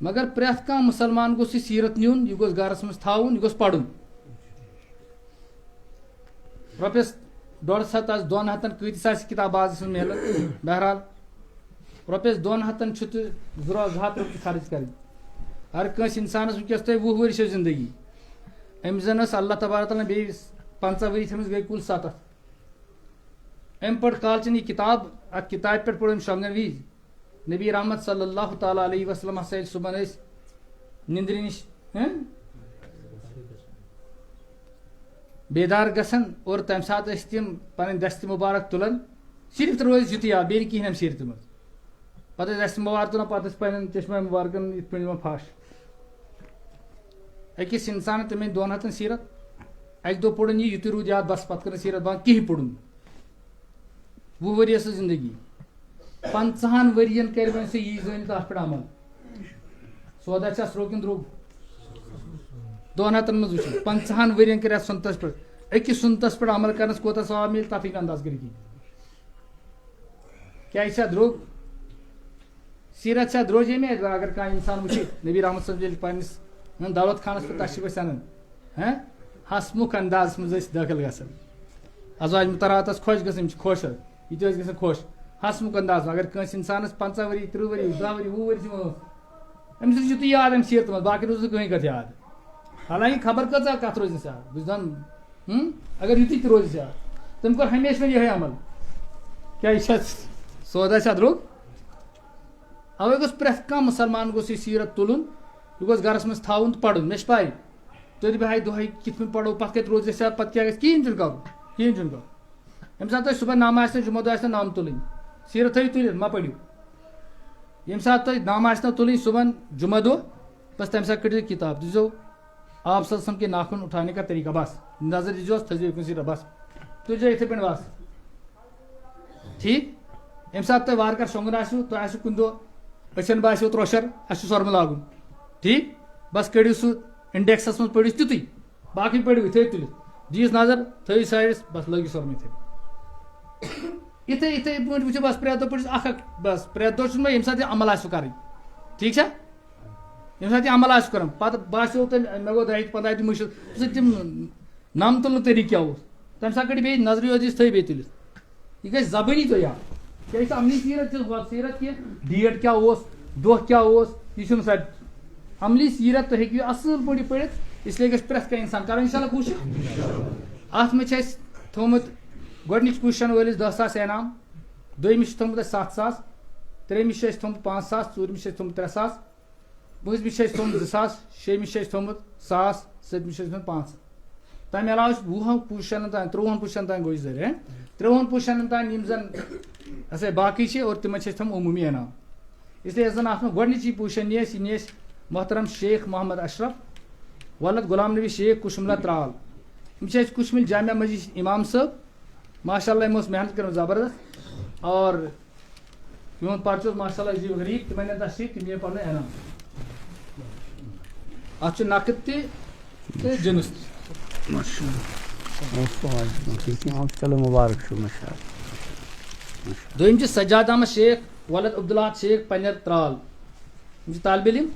مگر پریت کم مسلمان گوس یہ سیرت نیون یہ گوس گھرس مز تھاون یہ گوس پڑھن رۄپیس 150 آس 200 کۭتِس آسہِ کِتاب آز میلان بہرحال رۄپیس 200 چھُ تہٕ 200 رۄپیہِ خرچ کَرٕنۍ ہر کٲنٛسہِ اِنسانَس وٕنکٮ۪س تۄہہِ 20 ؤری چھو زندگی أمۍ زَن ٲس اللہ تبارک تعالیٰ بیٚیہِ 50 ؤری تھٲومٕژ گٔے کُل 7 أمۍ پٔر کالچن یہِ کِتاب اَتھ کِتابہِ پٮ۪ٹھ پوٚر أمۍ شۄنٛگن وِزِ نبی رحمت صلی اللہ تعالیٰ علیہ وسلم ہسا ییٚلہِ صُبحن ٲسۍ نِندرِ نِش بیدار گژھان اور تمہِ ساتہٕ ٲسۍ تِم پنٕنۍ دستہِ مُبارک تُلان صرف روزِ یُتُے یاد بیٚیہِ نہٕ کِہینۍ اَمہِ سیٖرتہِ منٛز پتہٕ ٲسۍ دستہِ مُبارک تُلان پتہٕ ٲسۍ پنٕنٮ۪ن چشمہ مُبارکن یِتھ پٲٹھۍ دِوان پھش أکِس اِنسانن تِمن 200 سیٖرت اکہِ دۄہ پوٚرُن یہِ یُتُے روٗد یاد بس پتہٕ کٔرٕن سیٖرت بنٛد کِہینۍ پوٚرُن 20 ؤری ٲسٕس زندگی 50 ؤرین کرِ وۄنۍ سُہ یی زٲنِتھ اتھ پٮ۪ٹھ عمل سودا چھا سرٛوگ کِنہٕ درٛوگ 200 منٛز وٕچھُن 50 ؤرین کرِ اتھ سُنتس پٮ۪ٹھ أکِس سُنتس پٮ۪ٹھ عمل کرنس کوتاہ ثواب میلہِ تتھ ہیٚکہِ انداز کٔرِتھ کیٛاہ یہِ چھا درٛوگ سیٖرت چھا درٛوجے مےٚ اگر کانٛہہ اِنسان وٕچھِ نبی رحمت صٲب ییٚلہِ پننِس دولت خانس پٮ۪ٹھ تشریٖف ٲسۍ انان ہسمُکھ اندازس منٛز ٲسۍ دٲخل گژھان ازواج مُطہراتس خۄش گژھان یِم چھِ خۄش حظ یہِ تہِ ٲسۍ گژھان خۄش ہسمُکھ انداز اگر کٲنٛسہِ اِنسانس 50 ؤری 30 ؤری 10 ؤری 20 ؤری چھِ وٲنٛس أمِس چھُ یُتُے یاد اَمہِ سیٖرتہِ منٛز باقٕے روٗز نہٕ کٕہٕنۍ کتھ یاد حالانکہِ خبر کۭژاہ کتھ روزنس یاد بہٕ چھُس دپان اگر یُتُے تہِ روزِ یاد تٔمۍ کوٚر ہمیشہِ وۄنۍ یِہوے عمل کیٛاہ یہِ چھا سودا چھا درٛوگ اوے گوٚژھ پرٛٮ۪تھ کانٛہہ مُسلمان گوٚژھ یہِ سیٖرت تُلُن یہِ گوٚژھ گرس منٛز تھاوُن تہٕ پرُن مےٚ چھِ پاے تُہۍ بہے دۄہے کِتھ پٲٹھۍ پرو پتہٕ کتہِ روزِ اَسہِ یاد پتہٕ کیٛاہ گژھِ کِہینۍ چھُنہٕ کرُن کِہینۍ چھُنہٕ کرُن ییٚمہِ ساتہٕ تۄہہِ صبحن نامہٕ آسہِ نہٕ جُمعہ دۄہ آسہِ نہٕ نام تُلٕنۍ سیٖرت تھٲیِو تُلِتھ مہ پٔرِو ییٚمہِ ساتہٕ تۄہہِ نامہٕ آسہِ نہٕ تُلٕنۍ صبحن جُمعہ دۄہ بس تمہِ ساتہٕ کٔڑِو کِتاب دیٖزیو آپ صلی اللہ علیہ وسلم کے ناخن اٹھانے کا طریقہ بس نظر دیٖزیوس تھٲیزیو یِکن سیٖرت بس تُلزیو یِتھٕے پٲٹھۍ بس ٹھیٖک ییٚمہِ ساتہٕ تۄہہِ وارٕ کارٕ شۄنٛگُن آسیو تۄہہِ آسیو کُنہِ دۄہ أچھن باسیو ترٛوشر اَسہِ چھُ سۄرمہٕ لاگُن ٹھیٖک بس کٔڑِو سُہ اِنڈیکسس منٛز پٔرِو تیُتُے باقٕے پٔرِو یِتھٕے تُلِتھ دِیٖس نظر تھٲیِو سایڈس بس لٲگِو سۄرمہٕ یِتھٕے یِتھٕے پٲٹھۍ وٕچھِو بس پرٛٮ۪تھ دۄہ پٔرِو اکھ بس پرٛٮ۪تھ دۄہ چھُنہٕ مےٚ ییٚمہِ ساتہٕ یہِ عمل آسیو کَرٕنۍ ٹھیٖک چھا ییٚمہِ ساتہٕ یہِ عمل آسیو کَرُن پتہٕ باسیو تۄہہِ مےٚ گوٚو 10 15 دۄہ مٔشِد سُہ تِم نام تُلنُک طریٖقہٕ کیٛاہ اوس تَمہِ ساتہٕ کٔڑِو بیٚیہِ نظرِ یوت دِژ تھٲیِو بیٚیہِ تُلِتھ یہِ گژھِ زبٲنی تۄہہِ یاد کیٛازِ یہِ چھِ عملی سیٖرت چھِ ہۄ سیٖرت کینٛہہ ڈیٹ کیٛاہ اوس دۄہ کیٛاہ اوس یہِ چھُنہٕ سۄ عملی سیٖرت تُہۍ ہیٚکِو اَصٕل پٲٹھۍ یہِ پٔرِتھ اسلیے گژھِ پرٛٮ۪تھ کانٛہہ اِنسان کَرُن اِنشاء اللہ کوٗشِش اَتھ منٛز چھِ اَسہِ تھوٚمُت گۄڈنِچ پُزِشن وٲلِس 10 ساس انعام دوٚیمِس چھُ تھوٚمُت اَسہِ 7 ساس ترٛیٚیمِس چھُ اَسہِ تھوٚمُت 5 ساس ژوٗرمِس چھُ اَسہِ تھوٚمُت 3 ساس پٲنٛژمِس چھُ اَسہِ تھوٚمُت 2 ساس شیٚیمِس چھُ اَسہِ تھوٚمُت 1,000 سٔتمِس چھُ اَسہِ تھوٚمُت 500 تَمہِ علاوٕ چھُ 20 پُزِشنن تانۍ 13 پُزِشن تانۍ گوٚو یہِ ذٔریعہٕ 13 پُزِشنن تانۍ یِم زن ہسا باقٕے چھِ اور تِمن چھِ اَسہِ تھوٚمُت عموٗمی انعام اسلیے یۄس زن اَتھ منٛز گۄڈنِچی پُزِشن نی اَسہِ یہِ نی اَسہِ محترم شیخ محمد اشرف ولد غلام نبی شیخ کُشملا ترال یِم چھِ اَسہِ کُشمِل جامعہ مسجد اِمام صٲب ماشاء اللہ یِمو ٲس محنت کٔرمٕژ زبردست اور یِہُنٛد پرچہِ اوس ماشاء اللہ عجیٖب غریٖب تِم اَنن تشریٖف تِم نِیَن پنُن انعام اَتھ چھُ نقد تہِ تہٕ جِنٕس چلو مبارک چھُ دوٚیِم چھِ سجاد احمد شیخ ولد عبداللہ شیخ پنیر ترال یِم چھِ طالبہِ علم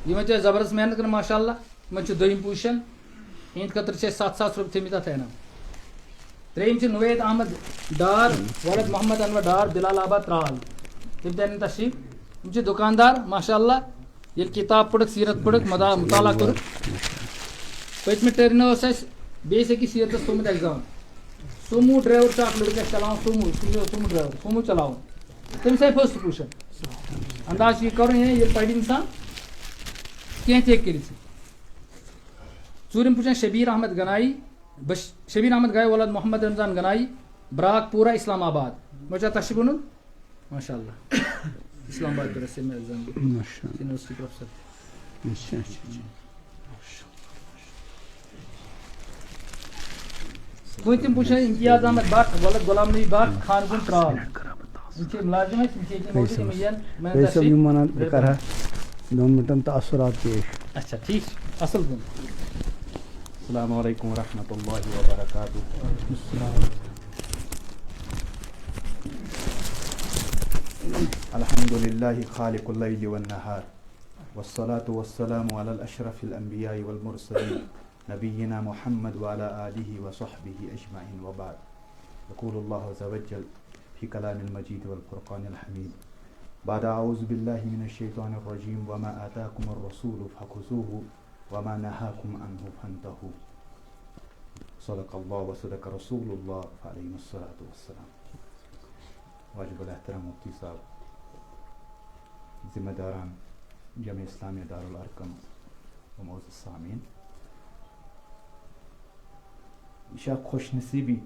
یِمن تہِ ٲسۍ زبردست محنت کٔرمٕژ ماشاء اللہ یِمن چھُ دوٚیِم پُزِشن یِہنٛدِ خٲطرٕ چھِ اَسہِ 7 ساس رۄپیہِ تھٲیمٕتۍ اَتھ انعام ترٛیٚیِم چھِ نُوید احمد ڈار ولد محمد انور ڈار بلال آباد ترال تِم تہِ اَنن تشریٖف یِم چھِ دُکاندار ماشاء اللہ ییٚلہِ کِتاب پٔرٕکھ سیٖرت پٔرٕکھ مُطالعہ کوٚرُکھ پٔتمہِ ٹٔرنہِ اوس اَسہِ بیٚیِس أکِس سیٖرتس تھوٚمُت ایٚگزام سوموٗ ڈرایور چھُ اکھ لڑکہٕ اَسہِ چلاوان سوموٗ ڈرایور سوموٗ چلاوان تٔمِس آیہِ فٔسٹ پُزِشن انداز چھُ یہِ کَرُن ییٚلہِ پرِ اِنسان کینٛہہ تہِ ہیٚکہِ کٔرِتھ ژوٗرِم پُزِشن شبیٖر احمد گنایی شبیٖر احمد گاے ولد محمد رمضان گنایی براک پورہ اسلام آباد مےٚ چھا تشریٖف اوٚنمُت ماشاء اللہ اسلام آباد پٮ۪ٹھ اَسہِ ایٚگزام یونیورسٹی پروفیسر پوٗنٛژِم پُزِشن امتیاز احمد بٹ ولد غلام نبی بٹ خانگُن ترال یِم چھِ مُلازِم اَسہِ یِم چھِ ییٚتہِ دۄن مِنٹن تہٕ اثرات پیش اچھا ٹھیٖک چھُ اَصٕل پٲٹھۍ السلام علیکم ورحمۃ اللہ وبرکاتہ. الحمد للہ خالق اللیل والنہار والصلاة والسلام علی الاشرف الانبیاء والمرسلین نبینا محمد وعلی آلہ وصحبہ اجمعین وبعد. یقول اللہ عز وجل فی کلام المجید والفرقان الحمید بعد اعوذ باللہ من الشیطان الرجیم وما آتاکم الرسول فخذوه وما نهاکم عنہ فانتہوا. صدق اللہ وصدق رسول اللہ علیہ الصلاۃ والسلام. واجب الاحترام مفتی صاحب, ذمہ داران جمع اسلامی دارالارقم و معزز سامعین, یہ چھا خوش نصیبی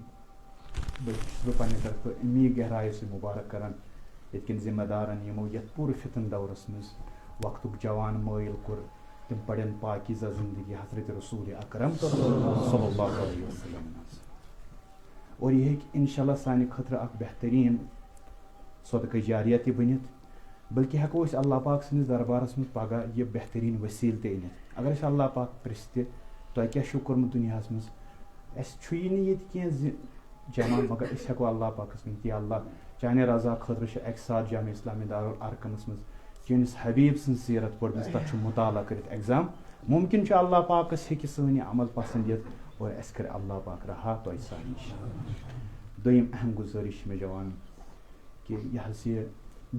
بہٕ پننہِ طرفہٕ امی گہرایو سے مبارک کران ییٚتہِ کٮ۪ن ذمہ دارن یِمو یتھ پوٗرٕ فتن دورس منٛز وقتُک جوان مٲیل کوٚر تِم پڑن پاکیزہ زندگی حضرت رسول اکرم صلی اللہ علیہ وسلم. اور یہ ہیٚکہِ انشاءاللہ سانہِ خٲطرٕ اکھ بہتریٖن صدقہ جاریہ تہِ بٔنِتھ, بلکہ ہٮ۪کو أسۍ اللہ پاک سٕنٛدِس دربارس منٛز پگاہ یہِ بہتریٖن وسیٖلہٕ تہِ أنِتھ. اگر أسۍ اللہ پاک پرٛژھِ تہِ تۄہہِ کیٛاہ چھُو کوٚرمُت دُنیاہس منٛز, اَسہِ چھُیی نہٕ ییٚتہِ کینٛہہ جمع, مگر أسۍ ہٮ۪کو اللہ پاکس ؤنِتھ یا اللہ چانہِ رضا خٲطرٕ چھُ اکہِ ساتہٕ جامع اسلامی دارالارقمس منٛز چٲنِس حبیٖب سٕنٛز سیٖرت پٔرمٕژ, تتھ چھُ مطالعہ کٔرِتھ ایگزام. ممکن چھُ اللہ پاکس ہیٚکہِ سٲنۍ یہِ عمل پسنٛد یِتھ اور اَسہِ کَرِ اللہ پاک رہا تۄہہِ سانہِ نِش. دوٚیِم اہم گُزٲرِش چھِ مےٚ جوان کہ یہ حظ یہ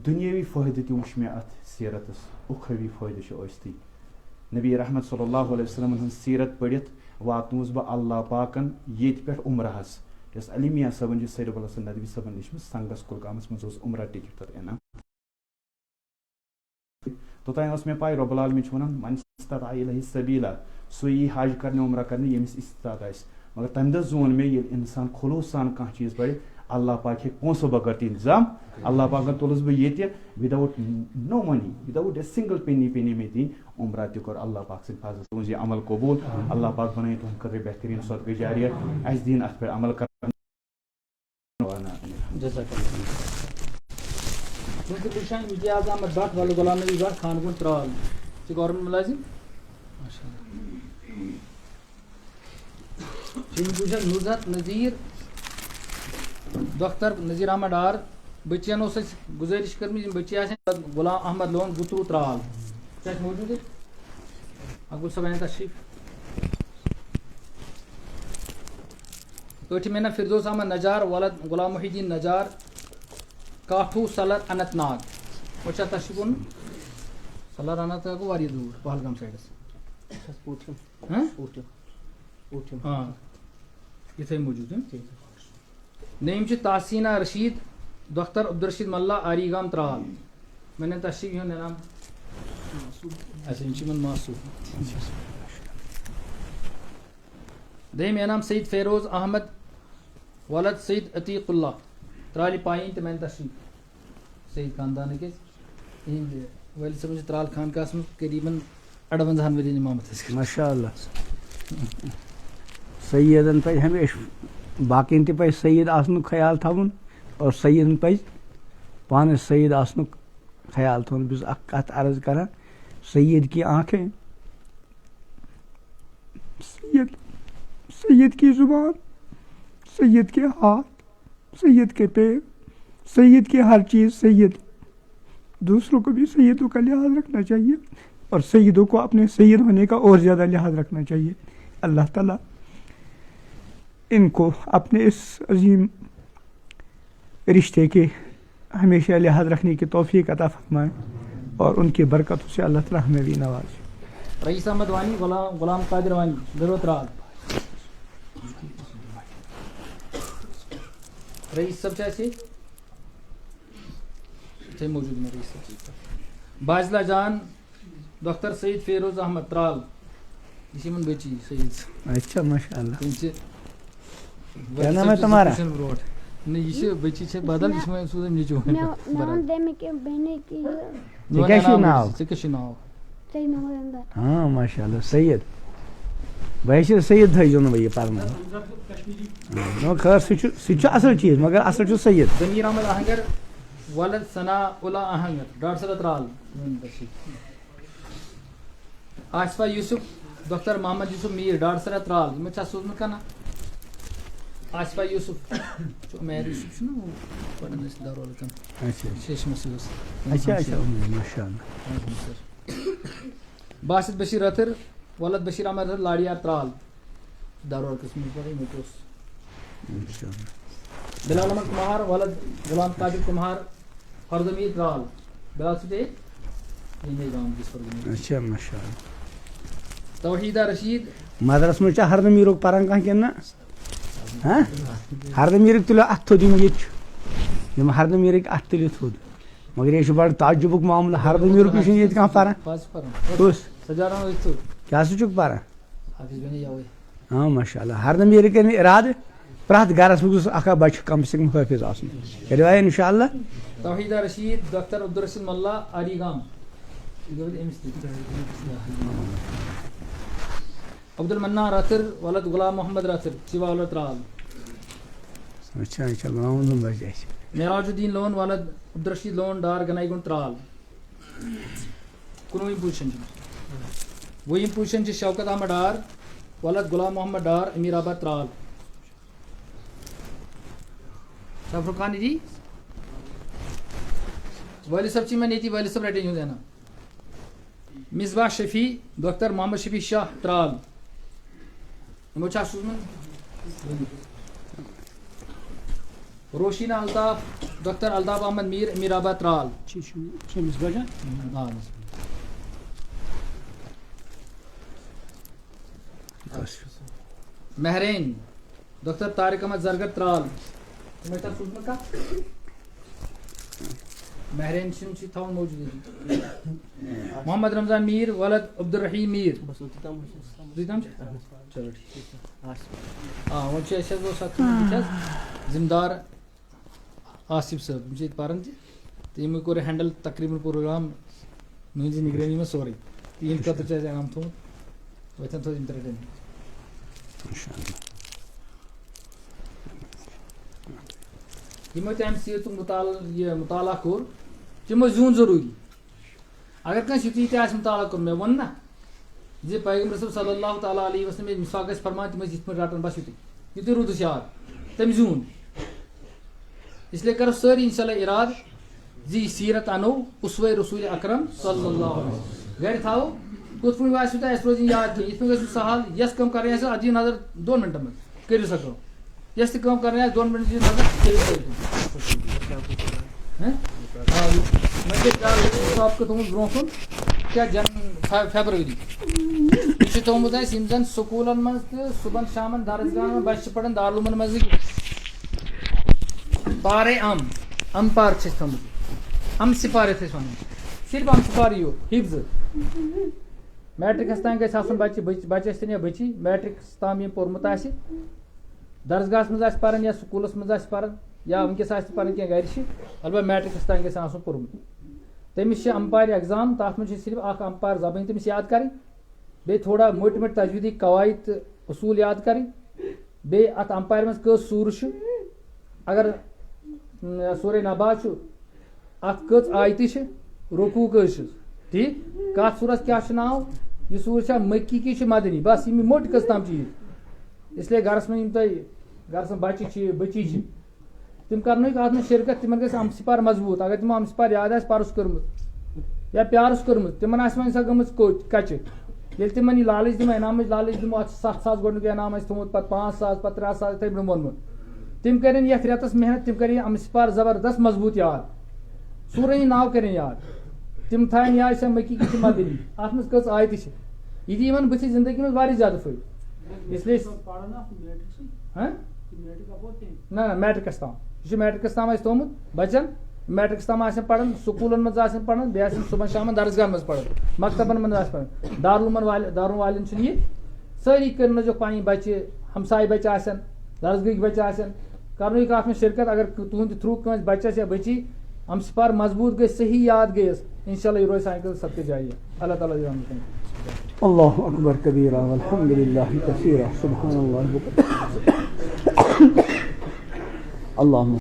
دنیاوی فٲیدٕ تہِ وٕچھ مےٚ اَتھ سیٖرتس, اُخروی فٲیدٕ چھُ ٲسۍتٕے. نبی رحمت صلی اللہ علیہ وسلمن ہٕنٛز سیٖرت پٔرِتھ واتنووُس بہٕ اللہ پاکن ییٚتہِ پٮ۪ٹھ عمرہس. یۄس علی میاں صٲبن چھِ سیرِ بلس ندوی صٲبن لیچھمٕژ سنگس کُلگامس منٛز اوس عمرہ ٹِکٹ تتھ انعام. توٚتانۍ ٲس مےٚ پاے رۄب العالمیٖن چھُ ونان من استطاع الیہ سبیلا, سُہ یی حج کرنہِ عمرہ کرنہِ ییٚمِس استطاعت آسہِ. مگر تمہِ دۄہ زون مےٚ ییٚلہِ انسان خلوٗص سان کانٛہہ چیٖز پرِ اللہ پاک ہیٚکہِ پونٛسو بغٲر تہِ انتظام. اللہ پاکن تُلُس بہٕ ییٚتہِ وداوُٹ نو منی, وداوُٹ اے سنگل پینی مےٚ دِنۍ. عمرہ تہِ کوٚر اللہ پاک سٕنٛدِ فضلہٕ تُہنٛز یہِ عمل قبوٗل. اللہ پاک بنٲیِن تُہنٛدِ خٲطرٕ بہتریٖن صدقہ جاریہ, اَسہِ دِیِن اتھ پٮ۪ٹھ عمل کرنہٕ. گلشن امتیاز احمد بٹ والد غلام نبی بٹ خانگون ترال گورنمنٹ ملازم. گلشن نظہت نذیر دختر نذیر احمد ڈار بچین اس گزارش کرم بچی غلام احمد لون گترو ترال کیا موجود ہے اکبر صاحب تشریف. ٲٹھِم مینا فردوس احمد نجار ولد غلام محی الدین نجار کاٹھو سلر اننت ناگ وچھا تشریف اوٚن سلر اننت ناگ گوٚو واریاہ دوٗر پہلگام سایڈس. ہاں یِتھے موٗجوٗد. نٔیِم چھِ تحسیٖنا رشیٖد دختر عبدالرشیٖد ملا آری گام ترال مےٚ تشریف یِہُنٛد انعام. اچھا یِم چھِ یِمن معصوٗم. دوٚیِم انعام سعید فیروز احمد ولد سعید عتیق اللہ ترالہِ پایِن تہِ مےٚ تشریف سعید خاندانٕکۍ ٲسۍ یِہِنٛدِ والد صٲبن چھِ ترال خانقاہس منٛز قریٖبن 58 ؤرین امامت حظ. ماشاء اللہ. سیدن پزِ ہمیشہ باقین تہِ پزِ سید آسنُک خیال تھاوُن اور سیدن پزِ پانس سید آسنُک خیال تھاوُن. بہٕ چھُس اکھ کتھ عرض کران, سید کی آنکھیں سید کی زبان, سید کے ہاتھ, سید کے پیر, سید کے ہر چیز سید. دوسروں کو بھی سیدوں کا لحاظ رکھنا چاہیے اور سیدوں کو اپنے سید ہونے کا اور زیادہ لحاظ رکھنا چاہیے. اللہ تعالیٰ ان کو اپنے اس عظیم رشتے کے ہمیشہ لحاظ رکھنے کی توفیق عطا فرمائے اور ان کی برکتوں سے اللہ تعالیٰ ہمیں بھی نوازے. رئیس احمد وانی غلام قادر وانی دروترال رئیس صاحب چھِ اَسہِ موجوٗد مےٚ رئیس صاحب. بازلا جان دختر سعید فیروز احمد ترال یہ چھِ یِمن بچی سعید. اچھا ماشاء اللہ. تِم چھِ کیا نام ہے تمہارا؟ برونٛٹھ نہ یہِ چھِ بچی چھِ بدل یہِ چھِ وۄنۍ سوزان نیٚچوٗ. ژےٚ کیٛاہ چھُے ناو؟ ژےٚ کیٛاہ چھُے ناو؟ ہاں ماشاء اللہ سید. بہٕ چھُ سید تھٲیزیو نہٕ بہٕ یہِ پرناوان. خٲر سُہ چھُ اصل چیٖز مگر اصل چھُ سید. ضمیٖر احمد آہنگر ولد ثنا اُلا آہنگر ڈاڈ صدر ترال. آصفہ یوسف Dr. Muhammad Yusuf Mir, Dar Sara Tral, you must have Kana Asfa Yusuf. Mary Yusuf, no, what is this Darolatan? اچھا Shesh Masus. اچھا اچھا ماشاء اللہ Basit Bashir Athir, Walad Bashir Ahmad Ladia Tral, Darol Kismi Mutus. ماشاء اللہ Bilal Ahmad Kumar, Walad Gulam Qadir Kumar, Hardami Tral. Bilal Sute, he may go on this for me. اچھا ماشاء اللہ Tawhida Rashid, مدرس منٛز چھا ہردٕ میٖرُک پران کانٛہہ کِنہٕ نہ ہردٕ میٖرٕکۍ تُلِو اَتھٕ تھوٚد یِم ییٚتہِ چھُ یِم ہردٕ میٖرٕکۍ اَتھٕ تُلِو تھوٚد مگر یہِ چھُ بڑٕ تعجُبُک معاملہٕ ہردٕ میٖرُک یہِ چھُنہٕ ییٚتہِ کانٛہہ پران کُس Sajara Vitu, کیٛاہ سا چھُکھ پران Hafiz Beni Yawe. ماشاء اللہ ہردٕ میٖرٕکۍ کٔرۍ مےٚ اِرادٕ پرٛٮ۪تھ گرس منٛز گوٚژھ اکھ اکھ بچہِ کم سے کم حٲفِظ آسُن کٔرِو اِنشاء اللہ Tawhida Rashid, Dr. Abdul Rashid Mullah, Arigam. Abdul Manna Rathir, Walad Ghulam Muhammad Rathir, Chiva Walad Tral. اچھا اچھا معاون بچہِ اَسہِ Merajuddin Lone, Walad Abdul Rashid Lone, Dar Ganaigun Tral. Kunui Pushan. Wim Pushan Shaukat Ahmad Dar, Walad Ghulam Muhammad Dar, Amirabad Tral. Shafrukhani ji, Wali Sab Chi Maniti, Wali Sab Rating Hudena. Misbah Shafi, Dr. Muhammad Shafi Shah Tral. Mocha Suzman. Roshina Altaf, Dr. Aldaf Ahmad Mir, Amirabad Tral. Mahrain, Dr. Tariq Ahmad Zargar Tral. Mocha Suzman ka? Mahrain Shimshi Town Mojud. Muhammad Ramzan Mir, Walad Abdur Rahim Mir. وہ ذمہ دار آصف صٲب یِم چھِ ییٚتہِ پَران تہِ تہٕ یِمو کوٚر ہینڈل تقریٖبن پروگرام میٲنۍ نگرٲنی منٛز سورُے تہٕ یِہِنٛدِ خٲطرٕ چھُ اَسہِ انعام تھوٚمُت وۄتھن تھوٚو یِم تہِ رٔٹِنۍ یِمو تہِ اَمہِ سیٖرتُک مُطالعہ کوٚر تِمو زیوٗن ضروٗری اگر کٲنٛسہِ یُتُے تہِ آسہِ مُطالعہ کوٚر مےٚ ووٚن نہ زِ پیغمبر صٲب صلی اللہ تعالیٰ علیہ وسلم ییٚلہِ مِسواک ٲسۍ فرمان تِم ٲسۍ یِتھ پٲٹھۍ رَٹان بَس یُتُے روٗدُس یاد تٔمۍ زیوٗن اِسلیے کَرو سٲری اِنشاء اللہ اِرادٕ زِ یہِ سیٖرت اَنو اُسوَے رسوٗلِ اکرم صلی اللہ علیہ وسلم گرِ تھاوو کُتھ پٲٹھۍ باسیو تۄہہِ اَسہِ روزِ یہِ یاد کینٛہہ یِتھ پٲٹھۍ گژھِ سہل یۄس کٲم کَرٕنۍ آسہِ اَتھ دِیِو نظر 2 مِنٹَن منٛز کٔرِو سا کٲم یۄس تہِ کٲم کَرٕنۍ آسہِ 2 مِنٹَن دِیِو نظر کٔرِو سابقہٕ تھوٚمُت برونٛہہ کُن کیٛاہ فیبرؤری یہِ چھُ تھوٚمُت اَسہِ یِم زَن سکوٗلَن منٛز تہٕ صُبحن شامَن درسگاہَن منٛز بَچہِ چھِ پَران دارالعلوٗمَن منٛزٕے پارے اَمپار چھِ اَسہِ تھوٚمُت اَم سِپار یَتھ أسۍ وَنان صرف اَم سِپارٕے یوت حِفظہٕ میٹرِکَس تانۍ گژھِ آسُن بَچہِ ٲسۍتَن یا بٔچی میٹرِکَس تام ییٚمۍ پوٚرمُت آسہِ درسگاہَس منٛز آسہِ پَران یا سکوٗلَس منٛز آسہِ پَران یا وٕنکٮ۪س آسہِ پَران کینٛہہ گرِ چھِ البتہ میٹرِکَس تانۍ گژھِ آسُن پوٚرمُت تٔمِس چھِ اَمپارِ ایٚگزام تَتھ منٛز چھِ صرف اَکھ اَمپار زبٲنۍ تٔمِس یاد کَرٕنۍ بیٚیہِ تھوڑا موٹۍ موٹۍ تجویٖدی قواعد تہٕ اصوٗل یاد کَرٕنۍ بیٚیہِ اَتھ اَمپارِ منٛز کٔژ سوٗرٕ چھُ اگر سورے نبا چھُ اَتھ کٔژ آیتہِ چھِ رکوٗع کٔژ چھِس ٹھیٖک کَتھ سوٗرَس کیٛاہ چھُ ناو یہِ سوٗر چھا مٔکی کہِ چھِ مدنی بَس یِم موٚٹۍ کٔژ تام چیٖز اِسلیے گرَس منٛز یِم تۄہہِ گرَس منٛز بَچہِ چھِ بٔچی چھِ تِم کَرنٲیِکھ اَتھ منٛز شِرکت تِمن گژھِ اَم سِپار مضبوٗط اگر تِمو اَم سِپار یاد آسہِ پَرُس کوٚرمُت یا پیارٕس کوٚرمُت تِمن آسہِ وۄنۍ سۄ گٔمٕژ کَچہِ ییٚلہِ تِمن یہِ لالٕچ دِمو انعامٕچ لالٕچ دِمو اَتھ چھِ 7,000 گۄڈنیُک انعام اَسہِ تھوٚمُت پَتہٕ 5,000 پَتہٕ 3,000 یِتھَے برونٛہہ ووٚنمُت تِم کَرن یَتھ رٮ۪تَس محنت تِم کَرن اَم سِپار زبردست مضبوٗط یاد سورُے ہِنٛدۍ ناو کَرن یاد تِم تھاون یاد چھا مٔکی کہِ چھِ مدنی اَتھ منٛز کٔژ آیتہِ چھِ یہِ دی یِمن بٕتھِ زندگی منٛز واریاہ زیادٕ فٲیدٕ اِسلیے نہ میٹرِکَس تام یہِ چھُ میٹرِکَس تام اَسہِ تھوٚمُت بَچن میٹرِکَس تام آسن پَران سکوٗلَن منٛز آسن پَران بیٚیہِ آسن صُبحن شامَن درسگاہن منٛز پَران مکتبن منٛز آسہِ پَران دارالعلوٗمَن والٮ۪ن چھُنہٕ یہِ سٲری کٔرنٲیزیٚکھ پَنٕنۍ بَچہِ ہمساے بَچہِ آسن درسگاہٕکۍ بَچہِ آسن کَرنٲیِکھ اَتھ منٛز شِرکت اگر تُہُنٛدِ تھرٛوٗ کٲنٛسہِ بَچَس یا بٔچی اَم سِپار مضبوٗط گٔے صحیح یاد گٔیَس اِنشاء اللہ یہِ روزِ سانہِ خٲطرٕ سبقہِ جاریہ اللہ تعالیٰ دِوان اللہ اکبر کبیرہ والحمد للہ کثیرہ سبحان اللہ اللہُ